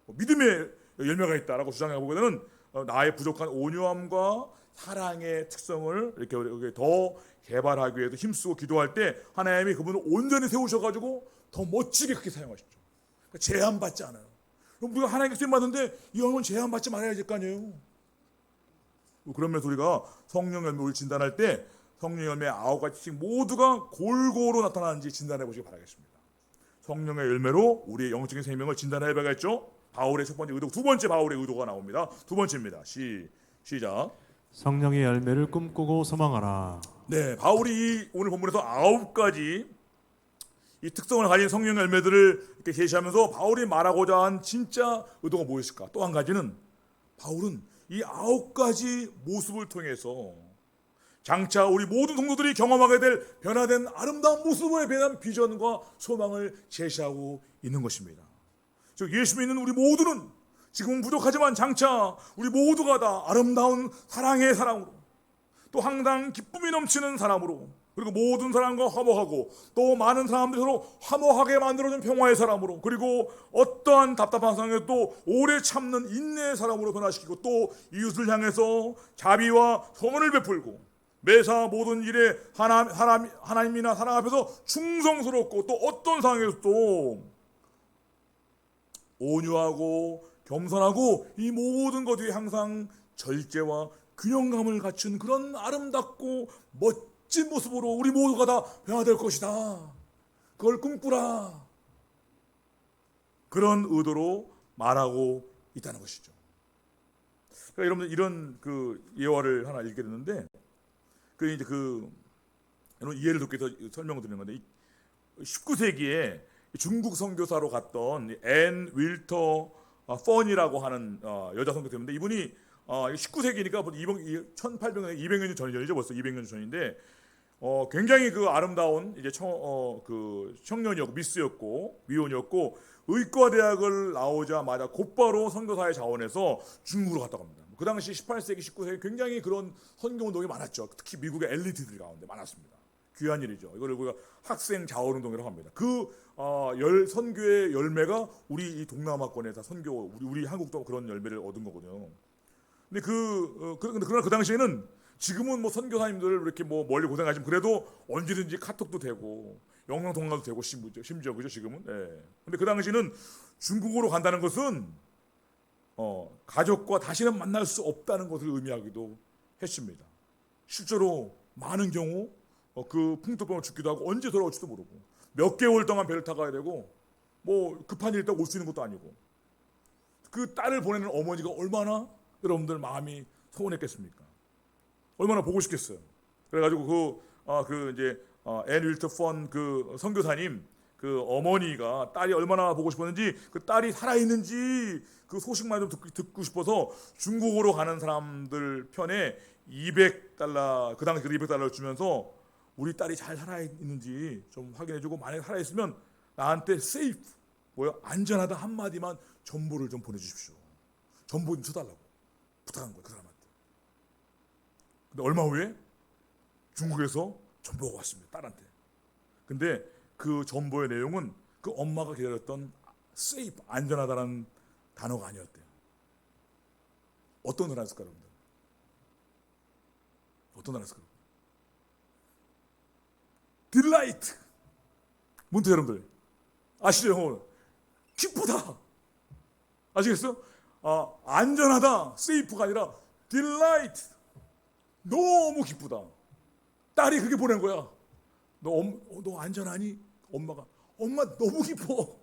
D: 믿음의 열매가 있다라고 주장해 보게 되는 나의 부족한 온유함과 사랑의 특성을 이렇게 더 개발하기 위해서 힘쓰고 기도할 때 하나님이 그분을 온전히 세우셔가지고 더 멋지게 그렇게 사용하시죠. 그러니까 제한받지 않아요. 그럼 우리가 하나님께 쓰임 받는데 이 영혼 제한받지 말아야 될 거 아니에요. 그러면서 우리가 성령 열매를 진단할 때 성령 열매 9가지씩 모두가 골고루 나타나는지 진단해 보시기 바라겠습니다. 성령의 열매로 우리의 영적인 생명을 진단해 봐야겠죠. 바울의 첫 번째 의도, 두 번째 바울의 의도가 나옵니다. 두 번째입니다. 시작.
B: 성령의 열매를 꿈꾸고 소망하라.
D: 네, 바울이 이 오늘 본문에서 9가지 이 특성을 가진 성령 열매들을 이렇게 제시하면서 바울이 말하고자 한 진짜 의도가 무엇일까? 또 한 가지는 바울은 이 9가지 모습을 통해서 장차 우리 모든 성도들이 경험하게 될 변화된 아름다운 모습에 대한 비전과 소망을 제시하고 있는 것입니다. 즉 예수 믿는 우리 모두는 지금은 부족하지만 장차 우리 모두가 다 아름다운 사랑의 사람으로, 또 항상 기쁨이 넘치는 사람으로, 그리고 모든 사람과 화목하고 또 많은 사람들이 서로 화목하게 만들어준 평화의 사람으로, 그리고 어떠한 답답한 상황에도 오래 참는 인내의 사람으로 변화시키고, 또 이웃을 향해서 자비와 선을 베풀고 매사 모든 일에 하나님이나 사랑 앞에서 충성스럽고, 또 어떤 상황에서도 온유하고 겸손하고 이 모든 것들이 항상 절제와 균형감을 갖춘 그런 아름답고 멋진 모습으로 우리 모두가 다 변화될 것이다. 그걸 꿈꾸라. 그런 의도로 말하고 있다는 것이죠. 그러니까 여러분들 이런 그 예화를 하나 읽게 됐는데, 여러분 이해를 돕기 위해서 설명을 드리는 건데, 19세기에 중국 선교사로 갔던 앤 윌터 펀이라고 하는 여자 선교사인데, 이분이 19세기니까 1800년, 200년 전이죠. 벌써 200년 전인데, 굉장히 그 아름다운 이제 그 청년이었고 미스였고 미혼이었고, 의과대학을 나오자마자 곧바로 선교사의 자원에서 중국으로 갔다고 합니다. 그 당시 18세기, 19세기 굉장히 그런 선교 운동이 많았죠. 특히 미국의 엘리트들 가운데 많았습니다. 귀한 일이죠. 이걸 우리가 학생 자원 운동이라고 합니다. 그 선교의 열매가 우리 이 동남아권에서 선교, 우리 한국도 그런 열매를 얻은 거거든요. 근데 그러나 그 당시에는 지금은 뭐 선교사님들 이렇게 뭐 멀리 고생하시면 그래도 언제든지 카톡도 되고 영상 통화도 되고 심지어 그죠 지금은. 예. 근데 그 당시는 중국으로 간다는 것은 가족과 다시는 만날 수 없다는 것을 의미하기도 했습니다. 실제로 많은 경우 그 풍토병을 죽기도 하고 언제 돌아올지도 모르고 몇 개월 동안 배를 타가야 되고 뭐 급한 일 있다고 올 수 있는 것도 아니고, 그 딸을 보내는 어머니가 얼마나 여러분들 마음이 서운했겠습니까? 얼마나 보고 싶겠어요. 그래가지고 앤 윌터 펀 그 선교사님 그 어머니가 딸이 얼마나 보고 싶었는지, 그 딸이 살아있는지 그 소식만 좀 듣고 싶어서 중국으로 가는 사람들 편에 $200, 그 당시 $200를 주면서 우리 딸이 잘 살아있는지 좀 확인해주고, 만약에 살아있으면 나한테 safe, 안전하다 한마디만 전보를 좀 보내주십시오. 전보 좀 쳐달라고 부탁한 거예요, 그 사람한테. 근데 얼마 후에 중국에서 전보가 왔습니다, 딸한테. 근데 그 전보의 내용은 그 엄마가 기다렸던 safe, 안전하다라는 단어가 아니었대요. 어떤 단어였을까요, 여러분들? 어떤 단어였을까요? 딜라이트. 뭔데 여러분들? 아시죠? 기쁘다. 아시겠어요? 안전하다, 세이프가 아니라 delight. 너무 기쁘다. 딸이 그렇게 보낸 거야. 너 안전하니? 엄마 너무 기뻐.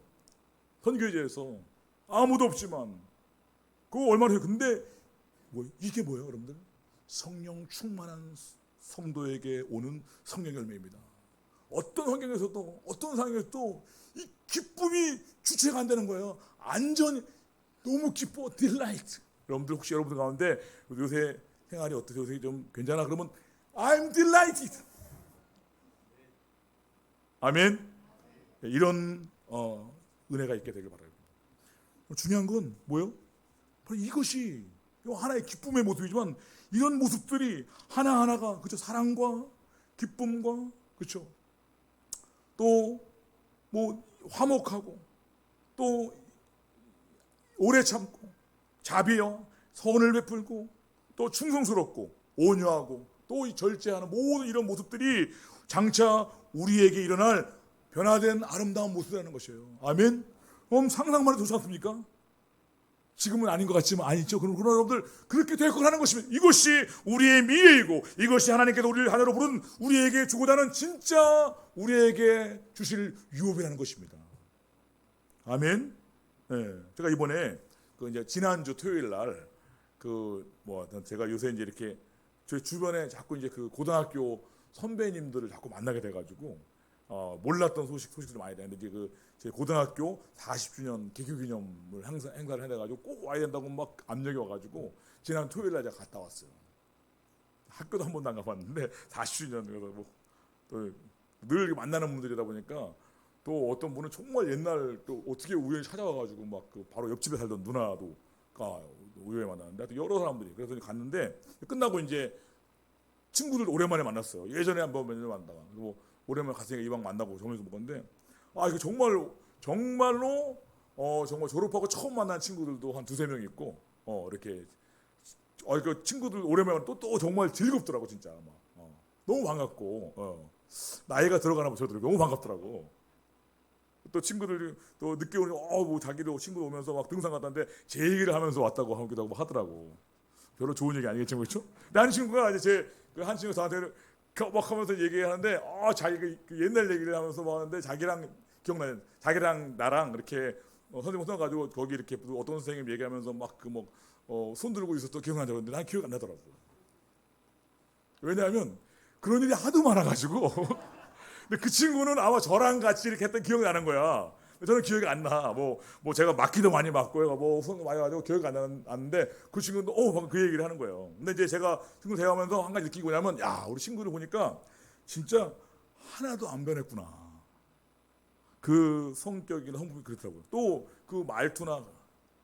D: 선교제에서 아무도 없지만 그거 얼마나 해요. 근데 이게 뭐예요, 여러분들? 성령 충만한 성도에게 오는 성령 열매입니다. 어떤 환경에서도 어떤 상황에서도 이 기쁨이 주체가 안 되는 거예요. 안전이 너무 기뻐, delight. 여러분들 혹시 여러분들 가운데 요새 생활이 어떠세요? 요새 좀 괜찮아? 그러면 I'm delighted. 아멘. 이런 은혜가 있게 되길 바랍니다. 중요한 건 뭐예요? 바로 이것이 하나의 기쁨의 모습이지만 이런 모습들이 하나하나가 그렇죠? 사랑과 기쁨과 그렇죠? 또 뭐 화목하고 또 오래 참고 자비와 선을 베풀고 또 충성스럽고 온유하고 또 절제하는 모든 이런 모습들이 장차 우리에게 일어날 변화된 아름다운 모습이라는 것이에요. 아멘. 그럼 상상만 해도 좋지 않습니까? 지금은 아닌 것 같지만 아니죠. 그럼 여러분들 그렇게 될 거라는 것이면 이것이 우리의 미래이고 이것이 하나님께서 우리를 하나로 부른 우리에게 주고자 하는 진짜 우리에게 주실 유업이라는 것입니다. 아멘. 네, 제가 이번에 이제 지난주 토요일 날 제가 요새 이제 이렇게 저희 주변에 자꾸 이제 그 고등학교 선배님들을 자꾸 만나게 돼가지고 몰랐던 소식들이 많이 되는데 이제 제 고등학교 40주년 개교기념을 행사를 해가지고 꼭 와야 된다고 막 압력이 와가지고 지난 토요일 날 제가 갔다 왔어요. 학교도 한 번도 안 가봤는데 40주년 그래서 늘 만나는 분들이다 보니까 또 어떤 분은 정말 옛날 또 어떻게 우연히 찾아와가지고 막 바로 옆집에 살던 누나도가 우연히 만났는데 여러 사람들이 그래서 갔는데 끝나고 이제 친구들 오랜만에 만났어요. 예전에 한번 몇 년 만나다가 오랜만에 갔으니까 이왕 만나고 정해서 먹었는데 이거 정말로 정말 졸업하고 처음 만난 친구들도 한 두세 명 있고 이렇게 그 친구들 오랜만에 또 정말 즐겁더라고 진짜 너무 반갑고 나이가 들어가나 저도 너무 반갑더라고. 또 친구들이 또 늦게 오니 뭐 자기도 친구들 오면서 막 등산 갔다는데 제 얘기를 하면서 왔다고 하기도 하고 하더라고. 별로 좋은 얘기 아니겠죠, 그렇죠? 근데 한 친구가 이제 한 친구 저한테 막 하면서 얘기하는데 자기가 그 옛날 얘기를 하면서 막 하는데 자기랑 기억나요. 자기랑 나랑 이렇게 선생님 가지고 거기 이렇게 어떤 선생님 얘기하면서 막 손 들고 있었던 기억나죠. 근데 난 기억 안 나더라고. 왜냐하면 그런 일이 하도 많아가지고. 근데 그 친구는 아마 저랑 같이 이렇게 했던 기억이 나는 거야. 저는 기억이 안 나. 제가 맞기도 많이 맞고요. 손도 많이 가지고 기억이 안 나는데 그 친구는 방금 그 얘기를 하는 거예요. 근데 이제 제가 친구 대화하면서 한 가지 느끼고 나면 우리 친구를 보니까 진짜 하나도 안 변했구나. 그 성격이나 성품이 그렇더라고요. 또 그 말투나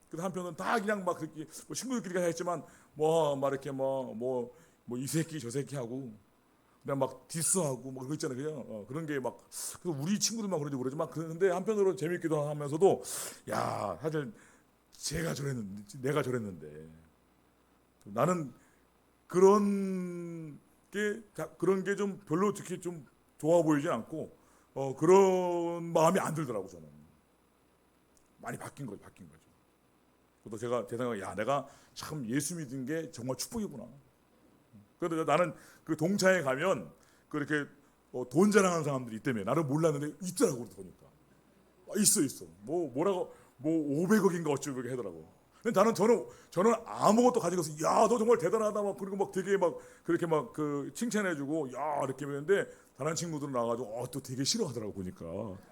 D: 그 한편은 다 그냥 막 그렇게 친구들끼리 했지만 막 이렇게 이 새끼 저 새끼 하고 그냥 막 디스하고 막 그거 있잖아요. 그냥 그런 게 막 우리 친구들만 그런지 모르지만 그런데 한편으로 재밌기도 하면서도 사실 내가 저랬는데 나는 그런 게 좀 별로 특히 좀 좋아 보이진 않고 그런 마음이 안 들더라고 저는. 많이 바뀐 거죠. 그래서 제가 제 생각에 내가 참 예수 믿은 게 정말 축복이구나. 그런데 나는 그 동창회 가면 그렇게 돈 자랑하는 사람들이 있다며 나를 몰랐는데 있더라고 보니까 있어 뭐라고 500억인가 어쩌고 그렇게 하더라고. 근데 저는 아무것도 가지고 없어. 너 정말 대단하다 막 그리고 막 되게 막 그렇게 막 칭찬해주고 이렇게 했는데 다른 친구들은 나가지고 또 되게 싫어하더라고 보니까.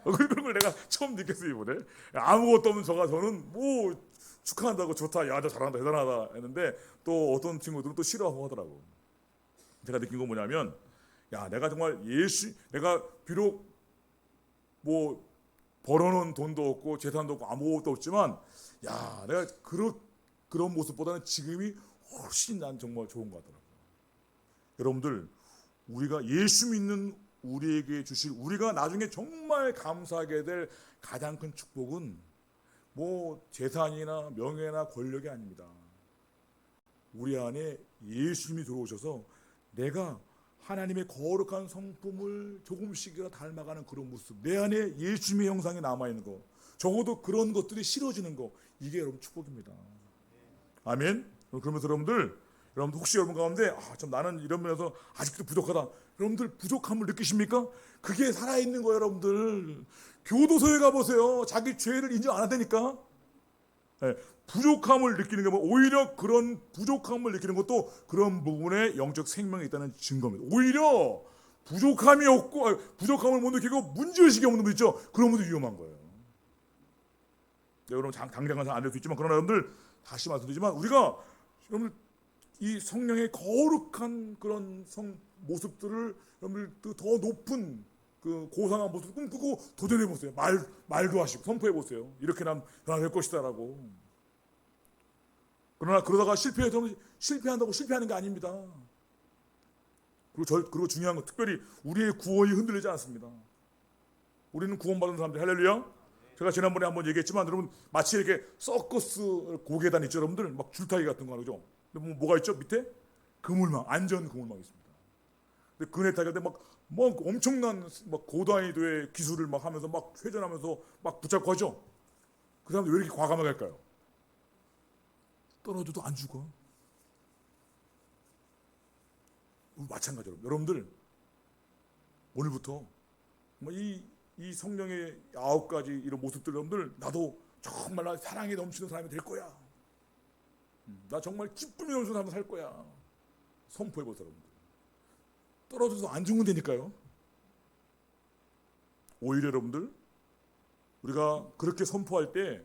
D: 그런 걸 내가 처음 느꼈어요 이번에. 아무것도 없는 저는 뭐 축하한다고 좋다, 너 잘한다, 대단하다 했는데 또 어떤 친구들은 또 싫어하고 하더라고. 제가 느낀 건 뭐냐면 내가 정말 내가 비록 뭐 벌어놓은 돈도 없고 재산도 없고 아무것도 없지만 내가 그런 모습보다는 지금이 훨씬 난 정말 좋은 것 같더라고요. 여러분들 우리가 예수 믿는 우리에게 주실 우리가 나중에 정말 감사하게 될 가장 큰 축복은 뭐 재산이나 명예나 권력이 아닙니다. 우리 안에 예수님이 들어오셔서 내가 하나님의 거룩한 성품을 조금씩이라도 닮아가는 그런 모습, 내 안에 예수님의 형상이 남아있는 거, 적어도 그런 것들이 싫어지는 거, 이게 여러분 축복입니다. 아멘. 그러면서 여러분들 혹시 여러분 가운데 좀 나는 이런 면에서 아직도 부족하다. 여러분들 부족함을 느끼십니까? 그게 살아있는 거예요, 여러분들. 교도소에 가보세요. 자기 죄를 인정 안 한다니까. 네, 부족함을 느끼는 게 오히려 그런 부족함을 느끼는 것도 그런 부분에 영적 생명이 있다는 증거입니다. 오히려 부족함이 없고 부족함을 못 느끼고 문제의식이 없는 분 있죠. 그런 분도 위험한 거예요. 네, 여러분 당장은 안 될 수 있지만 그러나 여러분들 다시 말씀드리지만 우리가 여러분들 이 성령의 거룩한 그런 모습들을 여러분들 더 높은 그 고상한 모습을 꿈꾸고 도전해 보세요. 말도 하시고 선포해 보세요. 이렇게 난 변화될 것이다라고. 그러나 그러다가 실패한다고 실패하는 게 아닙니다. 그리고 중요한 건 특별히 우리의 구원이 흔들리지 않습니다. 우리는 구원받은 사람들 할렐루야. 제가 지난번에 한번 얘기했지만 여러분 마치 이렇게 서커스 고계단 있죠, 여러분들 막 줄타기 같은 거 하죠. 근데 뭐가 있죠 밑에? 그물망, 안전 그물망이 있습니다. 근데 그네 타기 때 막 엄청난 막 고난이도의 기술을 막 하면서 막 회전하면서 막 붙잡고 하죠. 그 사람들 왜 이렇게 과감하게 할까요? 떨어져도 안 죽어. 마찬가지로 여러분들 오늘부터 이 성령의 9가지 이런 모습들 여러분들 나도 정말 나 사랑이 넘치는 사람이 될 거야. 나 정말 기쁨이 넘치는 사람이 살 거야. 선포해보세요, 여러분들. 떨어져도 안 죽으면 되니까요. 오히려 여러분들 우리가 그렇게 선포할 때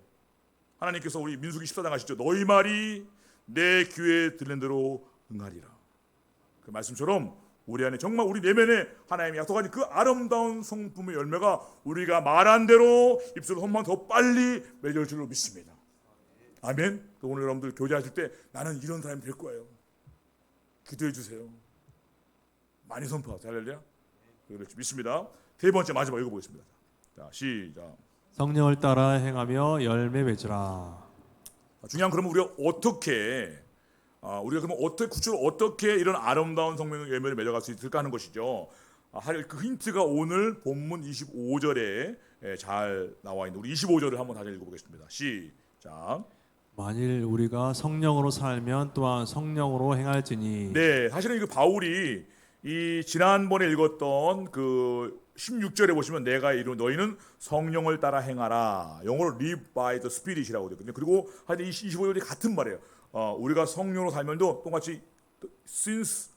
D: 하나님께서 우리 민수기 14장 아시죠? 너희 말이 내 귀에 들린 대로 응하리라. 그 말씀처럼 우리 안에 정말 우리 내면에 하나님이 약속하신 그 아름다운 성품의 열매가 우리가 말한 대로 입술로 선만 더 빨리 맺을 줄로 믿습니다. 아멘. 오늘 여러분들 교제하실 때 나는 이런 사람이 될 거예요. 기도해 주세요. 많이 선포하세요. 할렐루야. 그렇지 믿습니다. 세 번째 마지막 읽어보겠습니다. 자 시작.
B: 성령을 따라 행하며 열매 맺으라.
D: 중요한 그러면 우리가 그러면 구체적으로 어떻게 이런 아름다운 성령의 열매를 맺어갈 수 있을까 하는 것이죠. 그 힌트가 오늘 본문 25절에 잘 나와 있는 우리 25절을 한번 다시 읽어보겠습니다. 시작.
B: 만일 우리가 성령으로 살면 또한 성령으로 행할지니.
D: 네, 사실은 이거 바울이 이 지난번에 읽었던 그 16절에 보시면 내가 이룬 너희는 성령을 따라 행하라. 영어로 live by the spirit이라고 되거든요. 그리고 하여튼 이 25절이 같은 말이에요. 우리가 성령으로 살면도 똑같이 since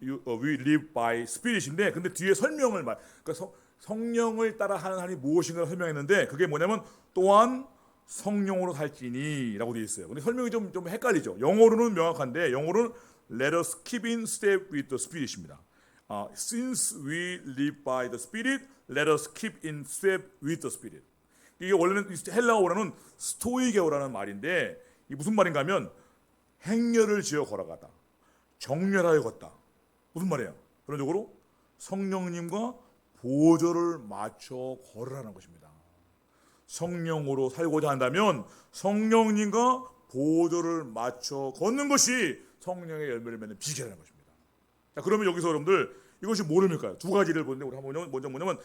D: we live by spirit인데 근데 뒤에 설명을 그러니까 성령을 따라 하는 하나님이 무엇인가를 설명했는데 그게 뭐냐면 또한 성령으로 살지니라고 되어 있어요. 근데 설명이 좀 헷갈리죠. 영어로는 명확한데 영어로는 let us keep in step with the spirit입니다. Since we live by the spirit, let us keep in step with the spirit. 이게 원래는 헬라어로는 스토이게오라는 말인데 이게 무슨 말인가 하면 행렬을 지어 걸어가다, 정렬하여 걷다. 무슨 말이에요? 그런 쪽으로 성령님과 보조를 맞춰 걸으라는 것입니다. 성령으로 살고자 한다면 성령님과 보조를 맞춰 걷는 것이 성령의 열매를 맺는 비결이라는 것입니다. 자, 그러면 여기서 여러분들 이것이 뭐를까요? 두 가지를 보는데 우리 한번 먼저 뭐냐면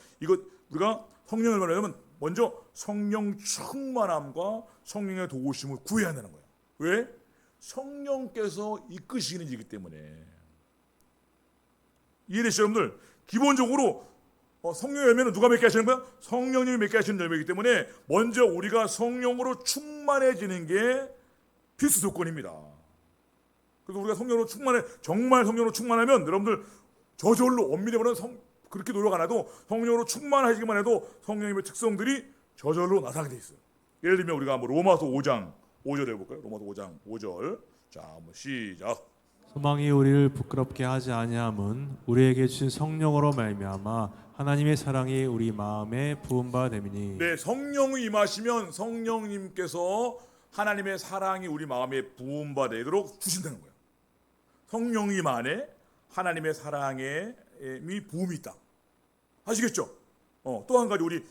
D: 우리가 성령을 말하면 먼저 성령 충만함과 성령의 도우심을 구해야 한다는 거예요. 왜? 성령께서 이끄시는 일이기 때문에. 이해되시죠, 여러분들? 기본적으로 성령의 열매는 누가 맺게 하시는 거야? 성령님이 맺게 하시는 열매이기 때문에 먼저 우리가 성령으로 충만해지는 게 필수 조건입니다. 그래서 우리가 성령으로 정말 성령으로 충만하면 여러분들 저절로 엄밀히 말하면 그렇게 노력 안 해도 성령으로 충만하시기만 해도 성령님의 특성들이 저절로 나타나게 돼 있어요. 예를 들면 우리가 로마서 5장 5절 해볼까요? 로마서 5장 5절. 자, 한번 시작.
B: 소망이 우리를 부끄럽게 하지 아니함은 우리에게 주신 성령으로 말미암아 하나님의 사랑이 우리 마음에 부은 바 됨이니.
D: 네, 성령이 임하시면 성령님께서 하나님의 사랑이 우리 마음에 부은 바 되도록 주신다는 거예요. 성령님 안에 하나님의 사랑의 부음이 있다. 아시겠죠? 또 한 가지 우리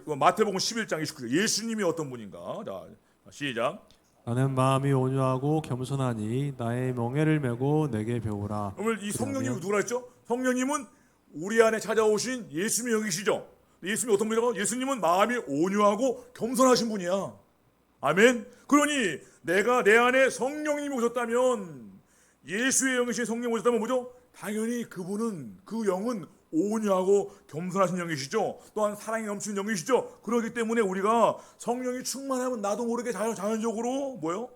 D: 마태복음 11장 29절. 예수님이 어떤 분인가? 자, 시작.
B: 나는 마음이 온유하고 겸손하니 나의 멍에를 메고 내게 배우라.
D: 오늘 이 성령님이 누구라 했죠? 성령님은 우리 안에 찾아오신 예수님의 영이시죠. 예수님이 어떤 분이라고? 예수님은 마음이 온유하고 겸손하신 분이야. 아멘. 그러니 내가 내 안에 성령님이 오셨다면, 예수의 영이신 성령이 오셨다면 뭐죠? 당연히 그분은, 그 영은 온유하고 겸손하신 영이시죠. 또한 사랑이 넘치는 영이시죠. 그렇기 때문에 우리가 성령이 충만하면 나도 모르게 자연적으로 뭐요?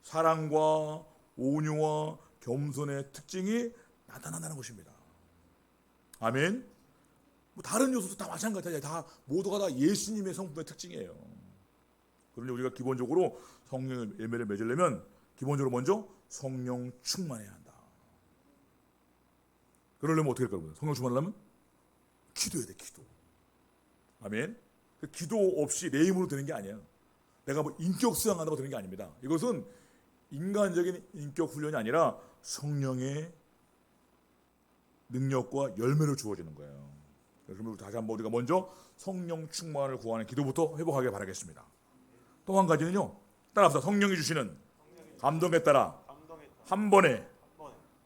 D: 사랑과 온유와 겸손의 특징이 나타난다는 것입니다. 아멘. 뭐 다른 요소도 다 마찬가지야. 다 모두가 다 예수님의 성품의 특징이에요. 그러니 우리가 기본적으로 성령의 열매를 맺으려면 기본적으로 먼저 성령 충만해야 한다. 그러려면 어떻게 할까요? 성령 충만하려면 기도해야 돼. 기도. 아멘. 그 기도 없이 내 힘으로 되는 게 아니에요. 내가 뭐 인격 수양한다고 되는 게 아닙니다. 이것은 인간적인 인격 훈련이 아니라 성령의 능력과 열매를 주어지는 거예요. 그러면 다시 한번 우리가 먼저 성령 충만을 구하는 기도부터 회복하길 바라겠습니다. 또 한 가지는요. 따라합시다. 성령이 주시는 감동에 따라 한 번에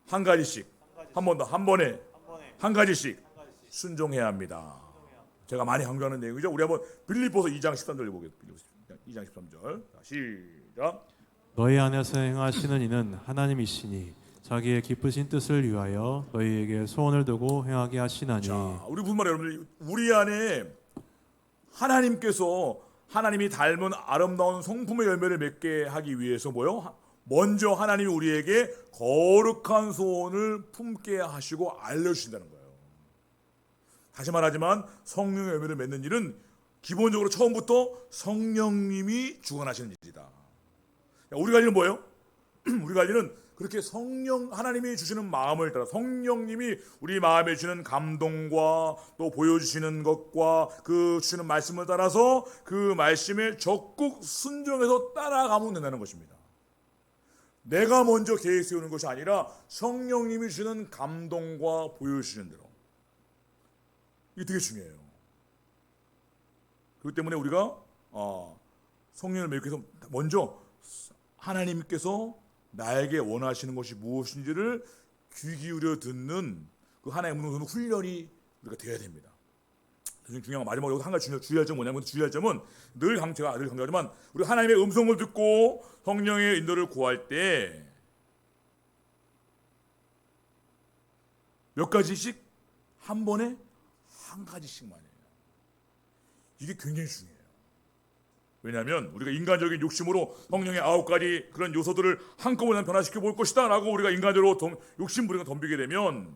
D: 한 가지씩, 한 번 더 한 번에 한 가지씩 순종해야 합니다. 제가 많이 강조하는 내용이죠. 우리 한번 빌립보서 2장 13절 읽어보겠습니다. 2장 13절. 시작.
B: 너희 안에서 행하시는 이는 하나님이시니 자기의 기쁘신 뜻을 위하여 너희에게 소원을 두고 행하게 하시나니.
D: 자, 우리 무슨 말이에요, 여러분들? 우리 안에 하나님께서 하나님이 닮은 아름다운 성품의 열매를 맺게 하기 위해서 뭐요? 먼저 하나님이 우리에게 거룩한 소원을 품게 하시고 알려주신다는 거예요. 다시 말하지만 성령의 열매를 맺는 일은 기본적으로 처음부터 성령님이 주관하시는 일이다. 우리가 할 일은 뭐예요? 우리가 할 일은 그렇게 하나님이 주시는 마음을 따라 성령님이 우리 마음에 주시는 감동과 또 보여주시는 것과 그 주시는 말씀을 따라서 그 말씀에 적극 순종해서 따라가면 된다는 것입니다. 내가 먼저 계획 세우는 것이 아니라 성령님이 주시는 감동과 보여주시는 대로. 이게 되게 중요해요. 그렇기 때문에 우리가 성령을 맺기 위해서 먼저 하나님께서 나에게 원하시는 것이 무엇인지를 귀 기울여 듣는 그 하나의 훈련이 우리가 되어야 됩니다. 중요한 건 마지막으로 한 가지 주의할 점은 뭐냐면, 주의할 점은 제가 늘 강조하지만 우리 하나님의 음성을 듣고 성령의 인도를 구할 때 몇 가지씩 한 번에 한 가지씩만 해요. 이게 굉장히 중요해요. 왜냐하면 우리가 인간적인 욕심으로 성령의 9가지 그런 요소들을 한꺼번에 변화시켜 볼 것이다 라고 우리가 인간적으로 욕심부리가 덤비게 되면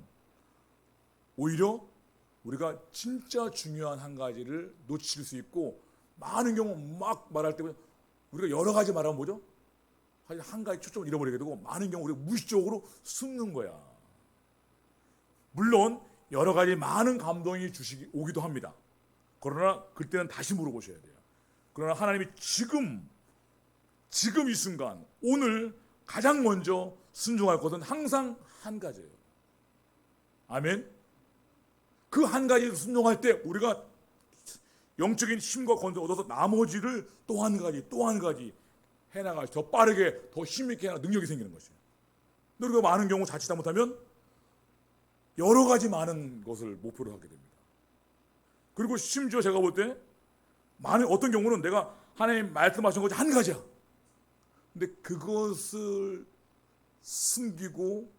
D: 오히려 우리가 진짜 중요한 한 가지를 놓칠 수 있고, 많은 경우 막 말할 때 우리가 여러 가지 말하면 뭐죠? 한 가지 초점을 잃어버리게 되고 많은 경우 우리가 무의식적으로 숨는 거야. 물론 여러 가지 많은 감동이 오기도 합니다. 그러나 그때는 다시 물어보셔야 돼요. 그러나 하나님이 지금 이 순간 오늘 가장 먼저 순종할 것은 항상 한 가지예요. 아멘. 그 한 가지를 순종할 때 우리가 영적인 힘과 권세를 얻어서 나머지를 또 한 가지 해나갈, 더 빠르게 더 힘있게 해나갈 능력이 생기는 것이에요. 근데 우리가 많은 경우 자칫 잘못하면 여러 가지 많은 것을 목표로 하게 됩니다. 그리고 심지어 제가 볼 때 어떤 경우는 내가 하나님 말씀하신 것이 한 가지야. 근데 그것을 숨기고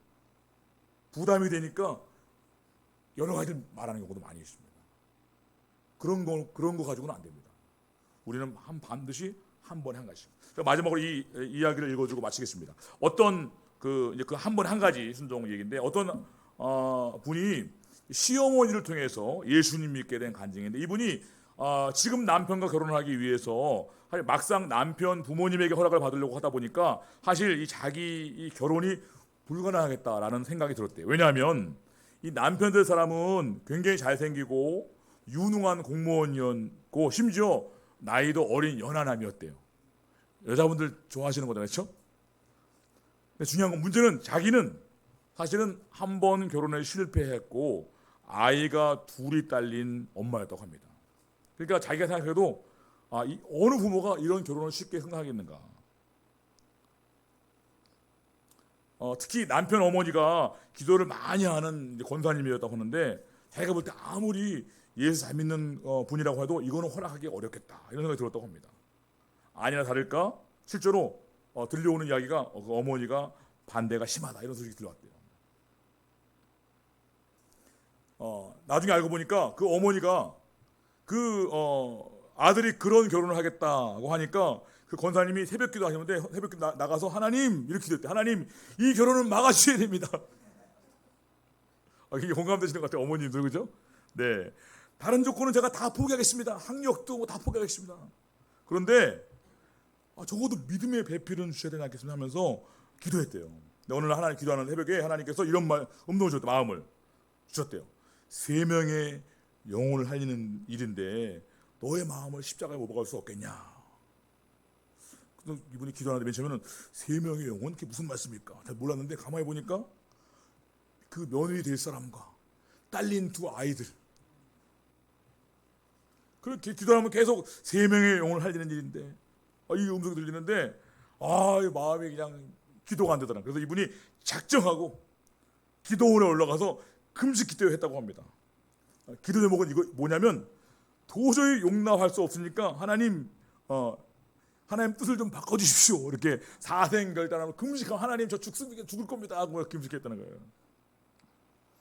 D: 부담이 되니까 여러 가지를 말하는 경우도 많이 있습니다. 그런 거 가지고는 안 됩니다. 우리는 반드시 한 번에 한 가지씩. 마지막으로 이 이야기를 읽어주고 마치겠습니다. 어떤 그 한 번에 한 가지 순종 얘기인데, 어떤 분이 시어머니를 통해서 예수님 믿게 된 간증인데, 이분이 지금 남편과 결혼을 하기 위해서 막상 남편 부모님에게 허락을 받으려고 하다 보니까 사실 이 결혼이 불가능하겠다라는 생각이 들었대요. 왜냐하면 이 남편 될 사람은 굉장히 잘생기고 유능한 공무원이었고 심지어 나이도 어린 연하남이었대요. 여자분들 좋아하시는 거잖아요, 그렇죠? 근데 중요한 건, 문제는 자기는 사실은 한 번 결혼에 실패했고 아이가 둘이 딸린 엄마였다고 합니다. 그러니까 자기가 생각해도 어느 부모가 이런 결혼을 쉽게 생각하겠는가. 특히 남편 어머니가 기도를 많이 하는 권사님이었다고 하는데, 자기가 볼 때 아무리 예수 잘 믿는 분이라고 해도 이거는 허락하기 어렵겠다 이런 생각이 들었다고 합니다. 아니나 다를까 실제로 들려오는 이야기가 그 어머니가 반대가 심하다 이런 소식이 들려왔대요. 나중에 알고 보니까 그 어머니가 아들이 그런 결혼을 하겠다고 하니까 그 권사님이 새벽기도 하셨는데 새벽기 나가서 하나님 이렇게 기도했대. 하나님 이 결혼을 막아주셔야 됩니다. 이게 공감되시는 것 같아요, 어머님들 그죠? 네, 다른 조건은 제가 다 포기하겠습니다. 학력도 다 포기하겠습니다. 그런데 적어도 믿음의 배필은 주셔야 되지 않겠습니까 하면서 기도했대요. 근데 어느 날 하나님 기도하는 새벽에 하나님께서 이런 음성을 주셨대. 마음을 주셨대요. 3명의 영혼을 살리는 일인데 너의 마음을 십자가에 못 박을 수 없겠냐. 그래서 이분이 기도하는데 맨 처음에는 3명의 영혼? 그게 무슨 말씀입니까? 잘 몰랐는데 가만히 보니까 그 며느리 될 사람과 딸린 2 아이들 그렇게 기도하면 계속 3명의 영혼을 살리는 일인데 이 음성이 들리는데 이 마음이 그냥 기도가 안 되더라. 그래서 이분이 작정하고 기도원에 올라가서 금식 기도를 했다고 합니다. 기도 제목은 이거 뭐냐면 도저히 용납할 수 없으니까 하나님 뜻을 좀 바꿔주십시오. 이렇게 사생결단하면 금식하면 하나님 저 죽을 겁니다 하고 금식했다는 거예요.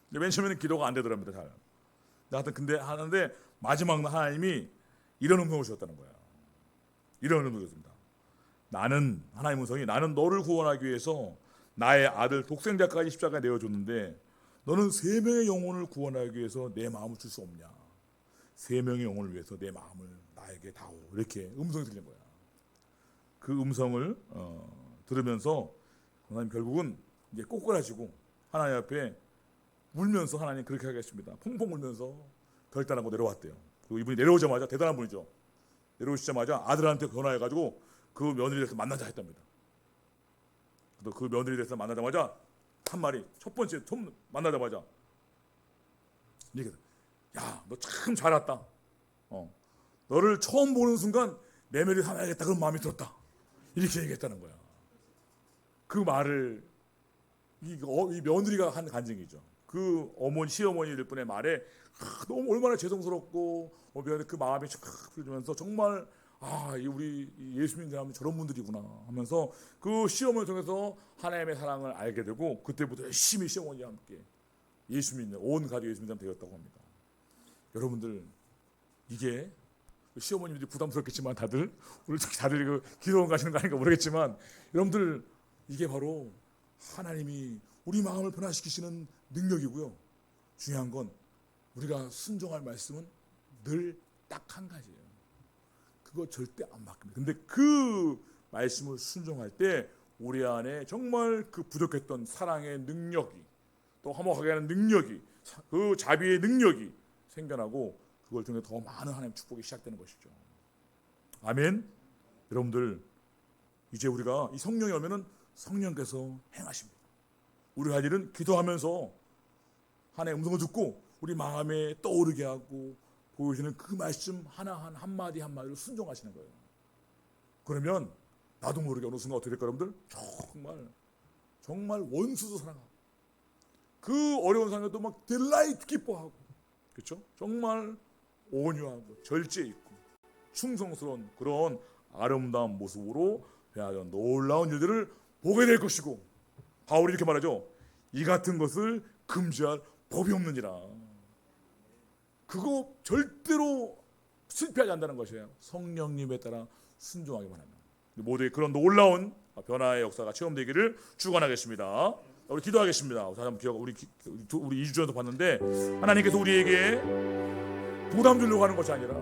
D: 맨 처음에는 기도가 안 되더랍니다. 잘. 하여튼 근데 하는데 마지막 날 하나님이 이런 음성을 주셨다는 거예요. 이런 음성을 주셨습니다. 하나님 음성이 나는 너를 구원하기 위해서 나의 아들 독생자까지 십자가에 내어줬는데 너는 3명의 영혼을 구원하기 위해서 내 마음을 줄 수 없냐. 3명의 영혼을 위해서 내 마음을 나에게 다오. 이렇게 음성이 들린 거야. 그 음성을 들으면서 하나님 결국은 이제 꼬꾸라지고 하나님 앞에 울면서 하나님 그렇게 하겠습니다. 펑펑 울면서 결단하고 내려왔대요. 그리고 이분이 내려오자마자 대단한 분이죠. 내려오시자마자 아들한테 전화해가지고 그 며느리에 대해서 만나자 했답니다. 또 그 며느리에 대해서 만나자마자 한 말이 첫 번째 처음 만나자마자 이게 야, 너 참 잘 왔다. 너를 처음 보는 순간 내 며느리 삼아야겠다 그런 마음이 들었다. 이렇게 얘기했다는 거야. 그 말을 이 며느리가 한 간증이죠. 그 시어머니들 분의 말에 너무 얼마나 죄송스럽고 그 마음이 쫙 풀리면서 정말 우리 예수 믿는 사람은 저런 분들이구나 하면서 그 시험을 통해서 하나님의 사랑을 알게 되고 그때부터 열심히 시어머니와 함께 예수 믿는 온 가족 예수 믿는 사람 되었다고 합니다. 여러분들 이게 시어머님들이 부담스럽겠지만 다들 그 기도원 가시는 거 아닌가 모르겠지만 여러분들 이게 바로 하나님이 우리 마음을 변화시키시는 능력이고요. 중요한 건 우리가 순종할 말씀은 늘 딱 한 가지예요. 그거 절대 안 바뀝니다. 근데 그 말씀을 순종할 때 우리 안에 정말 그 부족했던 사랑의 능력이 또 화목하게 하는 능력이 그 자비의 능력이 생겨나고 그걸 통해 더 많은 하나님의 축복이 시작되는 것이죠. 아멘. 여러분들 이제 우리가 이 성령이 오면은 성령께서 행하십니다. 우리가 할 일은 기도하면서 하나님의 음성을 듣고 우리 마음에 떠오르게 하고 보여주는 그 말씀 하나 한마디 한마디로 순종하시는 거예요. 그러면 나도 모르게 어느 순간 어떻게 될까 여러분들? 정말 원수도 사랑하고 그 어려운 상황에도 막 딜라이트 기뻐하고 그렇죠? 정말 온유하고 절제 있고 충성스러운 그런 아름다운 모습으로 배하던 놀라운 일들을 보게 될 것이고 바울이 이렇게 말하죠. 이 같은 것을 금지할 법이 없느니라. 그거 절대로 실패하지 않는다는 것이에요. 성령님에 따라 순종하기만 하면 모두의 그런 놀라운 변화의 역사가 체험되기를 축원하겠습니다. 우리 기도하겠습니다. 다시 한번 기억 우리 2주 전에도 봤는데 하나님께서 우리에게 부담 주려고 하는 것이 아니라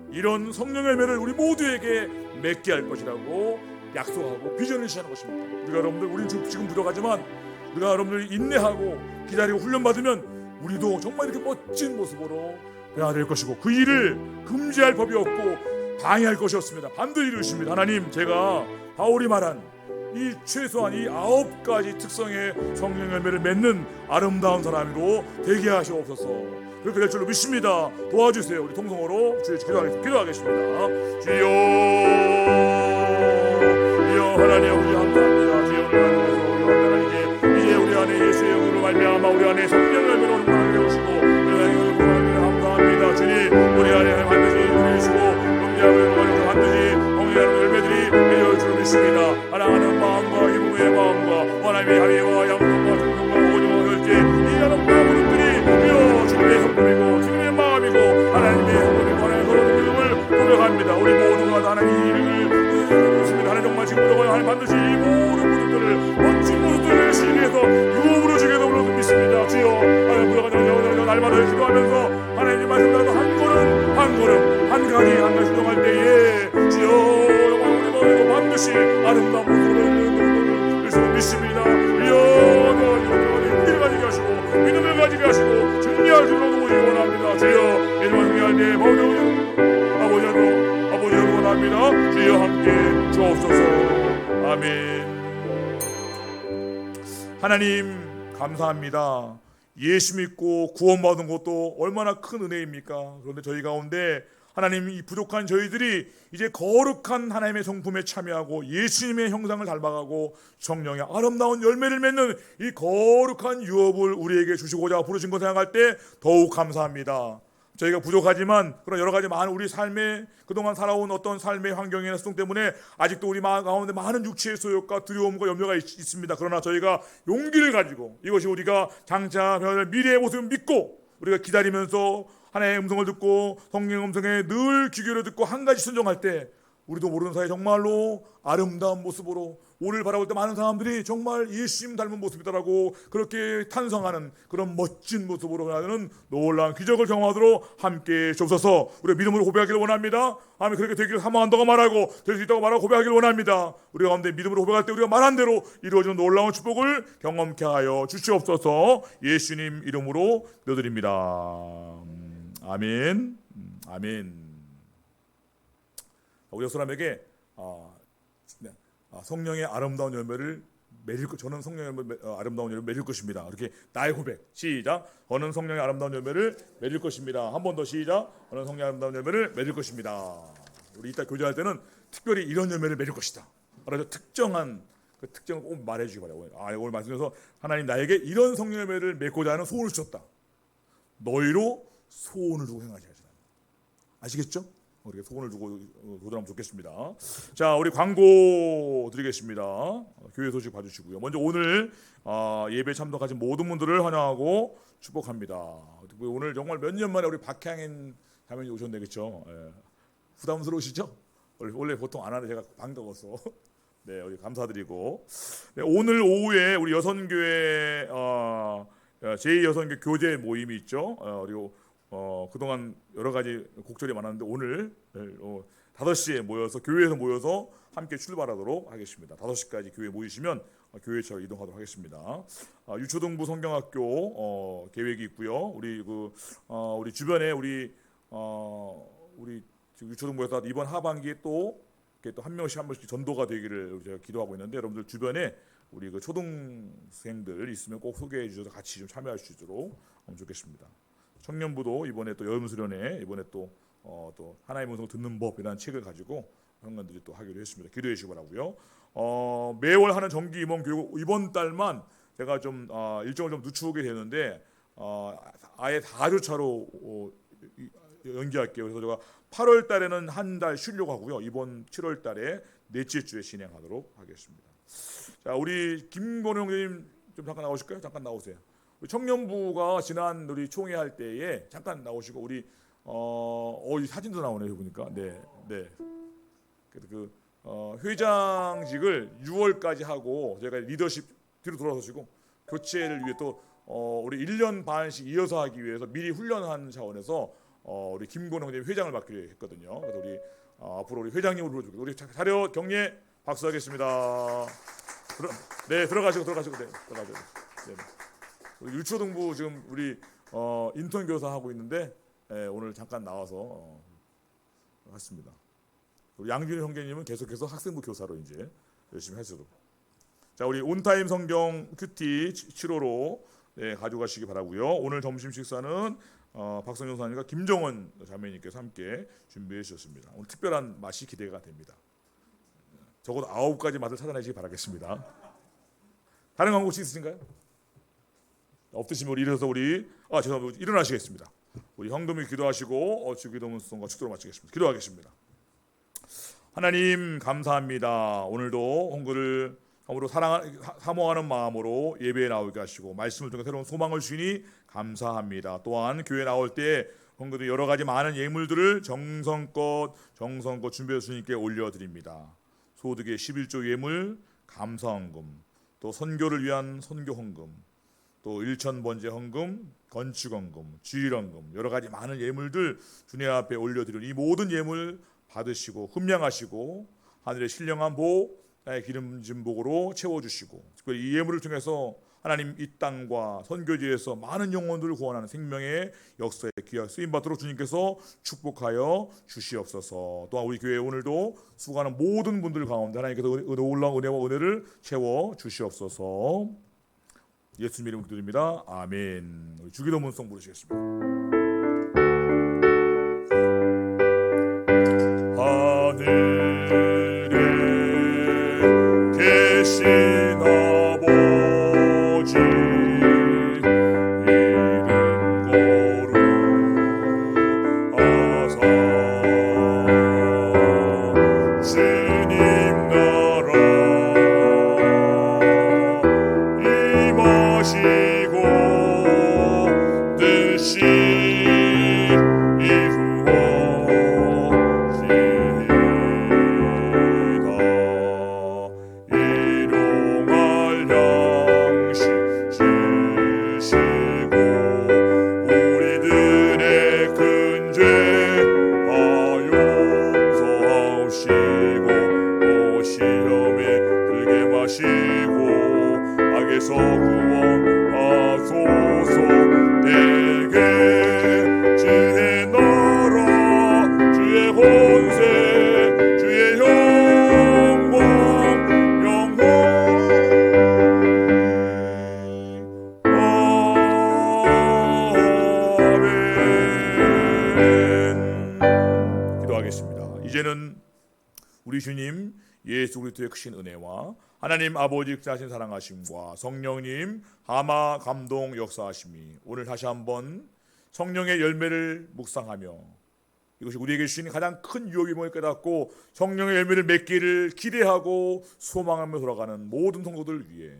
D: 이런 성령의 열매를 우리 모두에게 맺게 할 것이라고 약속하고 비전을 제시하는 것입니다. 우리가 여러분들 우리 지금 부족하지만 우리가 여러분들이 인내하고 기다리고 훈련받으면 우리도 정말 이렇게 멋진 모습으로 변화될 것이고 그 일을 금지할 법이 없고 방해할 것이 없습니다. 반드시 이루십니다. 하나님 제가 바울이 말한 이 최소한 이 9가지 특성의 성령 열매를 맺는 아름다운 사람으로 되게 하시옵소서. 그렇게 될 줄로 믿습니다. 도와주세요. 우리 통성으로 주여 기도하겠습니다. 주여 하나님 우리 감사합니다. 주여 우리 하나님께서 이제 우리 안에 예수의 영으로 말미암아 우리 안에 성령 열매로 응원하게 되시고 우리 안에 감사합니다. 주님 우리 안에 반드시 주시고 반드시 성령 열매 내 아버지를 원합니다. 주여 함께 주옵소서. 아멘. 하나님 감사합니다. 예수 믿고 구원받은 것도 얼마나 큰 은혜입니까? 그런데 저희 가운데 하나님 이 부족한 저희들이 이제 거룩한 하나님의 성품에 참여하고 예수님의 형상을 닮아가고 성령의 아름다운 열매를 맺는 이 거룩한 유업을 우리에게 주시고자 부르신 것 생각할 때 더욱 감사합니다. 저희가 부족하지만 그런 여러 가지 많은 우리 삶에 그동안 살아온 어떤 삶의 환경이나 수동 때문에 아직도 우리 마음 가운데 많은 육체의 소욕과 두려움과 염려가 있습니다. 그러나 저희가 용기를 가지고 이것이 우리가 장차 변할 미래의 모습을 믿고 우리가 기다리면서 하나님의 음성을 듣고 성령의 음성에 늘 귀 기울여 듣고 한 가지 순종할 때 우리도 모르는 사이에 정말로 아름다운 모습으로 우리를 바라볼 때 많은 사람들이 정말 예수님 닮은 모습이다라고 그렇게 탄성하는 그런 멋진 모습으로 하는 놀라운 기적을 경험하도록 함께 주옵소서. 우리 믿음으로 고백하기를 원합니다. 아멘. 그렇게 되기를 사모한다고 말하고 될 수 있다고 말하고 고백하기를 원합니다. 우리 가운데 믿음으로 고백할 때 우리가 말한 대로 이루어지는 놀라운 축복을 경험케 하여 주시옵소서. 예수님 이름으로 기도드립니다. 아멘. 아멘. 우리 사람에게 성령의 아름다운 열매를 맺을 것, 저는 성령의 아름다운 열매를 맺을 것입니다. 이렇게 나의 고백. 시작. 저는 성령의 아름다운 열매를 맺을 것입니다. 한 번 더 시작. 저는 성령의 아름다운 열매를 맺을 것입니다. 우리 이따 교제할 때는 특별히 이런 열매를 맺을 것이다. 그래서 특정한 그 특정을 꼭 말해주기 바라고요. 오늘 말씀에서 하나님 나에게 이런 성령의 열매를 맺고자 하는 소원을 주셨다. 너희로 소원을 두고 행하지 하시라. 아시겠죠? 우리가 소원을 두고 도전하면 좋겠습니다. 자, 우리 광고 드리겠습니다. 교회 소식 봐주시고요. 먼저 오늘 예배 참석하신 모든 분들을 환영하고 축복합니다. 오늘 정말 몇 년 만에 우리 박향인 자매님 오셨네, 그렇죠? 예. 부담스러우시죠? 원래 보통 안 하는데 제가 반가워서 네, 우리 감사드리고 네, 오늘 오후에 우리 여선교회 제2여선교 교제 모임이 있죠. 그리고 그동안 여러 가지 곡절이 많았는데 오늘 5시에 모여서 교회에서 모여서 함께 출발하도록 하겠습니다. 5시까지 교회 모이시면 교회처럼 이동하도록 하겠습니다. 유초등부 성경학교 계획이 있고요. 우리 주변에 우리 유초등부에서 이번 하반기에 또 한 명씩 전도가 되기를 제가 기도하고 있는데 여러분들 주변에 우리 그 초등생들 있으면 꼭 소개해 주셔서 같이 좀 참여할 수 있도록 하면 좋겠습니다. 청년부도 이번에 또 여름수련회 이번에 또 하나님의 음성을 듣는 법이라는 책을 가지고 형님들이 또 하기로 했습니다. 기도해 주시기 바라고요. 매월 하는 정기 임원 교육 이번 달만 제가 좀 일정을 좀 늦추게 되는데 아예 4주차로 연기할게요. 그래서 제가 8월 달에는 한 달 쉬려고 하고요. 이번 7월 달에 넷째 주에 진행하도록 하겠습니다. 자, 우리 김건우 형님 좀 잠깐 나오실까요? 잠깐 나오세요. 우리 청년부가 지난 우리 총회 할 때에 잠깐 나오시고 우리 이 사진도 나오네요 보니까 네. 그래서 회장직을 6월까지 하고 저희가 리더십 뒤로 돌아서시고 교체를 위해 또 우리 1년 반씩 이어서 하기 위해서 미리 훈련한 차원에서 우리 김건우 형님 회장을 맡기로 했거든요. 그래서 우리 앞으로 우리 회장님을 불러주고 우리 자료 경례 박수하겠습니다. 네, 들어가시고 네, 들어가시고. 네. 우리 유초등부 지금 우리 인턴 교사 하고 있는데 오늘 잠깐 나와서 했습니다. 우리 양준일 형제님은 계속해서 학생부 교사로 이제 열심히 하시도록. 자, 우리 온타임 성경 큐티 7호로 네, 가져가시기 바라고요. 오늘 점심 식사는 박성용 사님과 김정원 자매님께서 함께 준비해 주셨습니다. 오늘 특별한 맛이 기대가 됩니다. 적어도 9가지 맛을 찾아내시기 바라겠습니다. 다른 광고 혹시 있으신가요? 없으시면 우리 일어서 죄송합니다. 일어나시겠습니다. 우리 현금이 기도하시고 주기도문성과 축도로 마치겠습니다. 기도하겠습니다. 하나님 감사합니다. 오늘도 hongu를 사모하는 마음으로 예배에 나오게 하시고 말씀을 통해 새로운 소망을 주시니 감사합니다. 또한 교회 나올 때 hongu들 여러 가지 많은 예물들을 정성껏 준비해 주님께 올려드립니다. 소득의 11조 예물, 감사헌금, 또 선교를 위한 선교헌금, 또 일천번제 헌금, 건축헌금, 주일헌금 여러 가지 많은 예물들 주님 앞에 올려드리는 이 모든 예물 받으시고 흠량하시고 하늘의 신령한 복, 나의 기름진 복으로 채워주시고 특별히 이 예물을 통해서 하나님 이 땅과 선교지에서 많은 영혼들을 구원하는 생명의 역사에 귀하게 쓰임받도록 주님께서 축복하여 주시옵소서. 또한 우리 교회 오늘도 수고하는 모든 분들 가운데 하나님께서 놀라운 은혜와 은혜를 채워 주시옵소서. 예수님 이름으로 드립니다. 아멘. 우리 주기도문송 부르시겠습니다. 하늘에 계신 아버지 이름 거룩하사 주님 나라 임하시고 뜻이 구원하소서. 내게 주의 나라 주의 권세 주의 영광 영원히 아멘. 기도하겠습니다. 이제는 우리 주님 예수 그리스도의 크신 은혜와 하나님 아버지 자신 사랑하심과 성령님 하마 감동 역사하심이 오늘 다시 한번 성령의 열매를 묵상하며 이것이 우리에게 주신 가장 큰 유혹임을 깨닫고 성령의 열매를 맺기를 기대하고 소망하며 돌아가는 모든 성도들 위해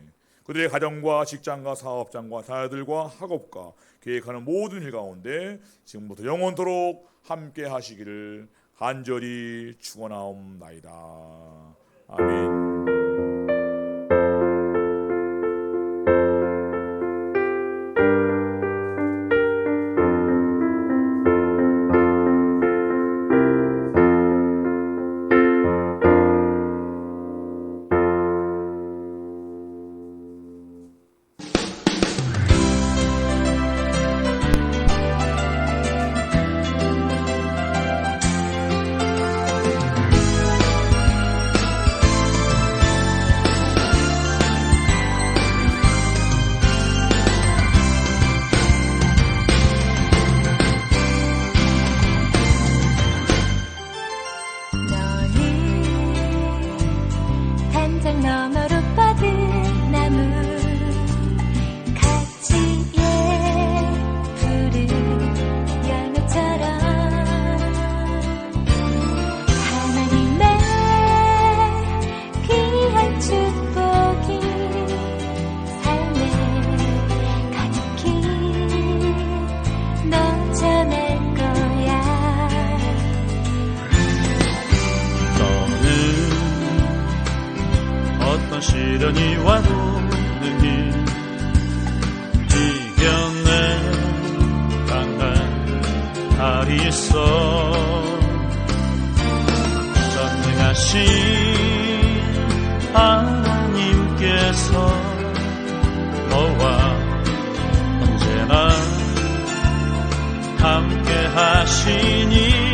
D: 그들의 가정과 직장과 사업장과 자녀들과 학업과 계획하는 모든 일 가운데 지금부터 영원토록 함께 하시기를 간절히 축원하옵나이다. 아멘.
E: 시련이 와도 능히 이겨내 강한 달이 있어 전능하신 하나님께서 너와 언제나 함께 하시니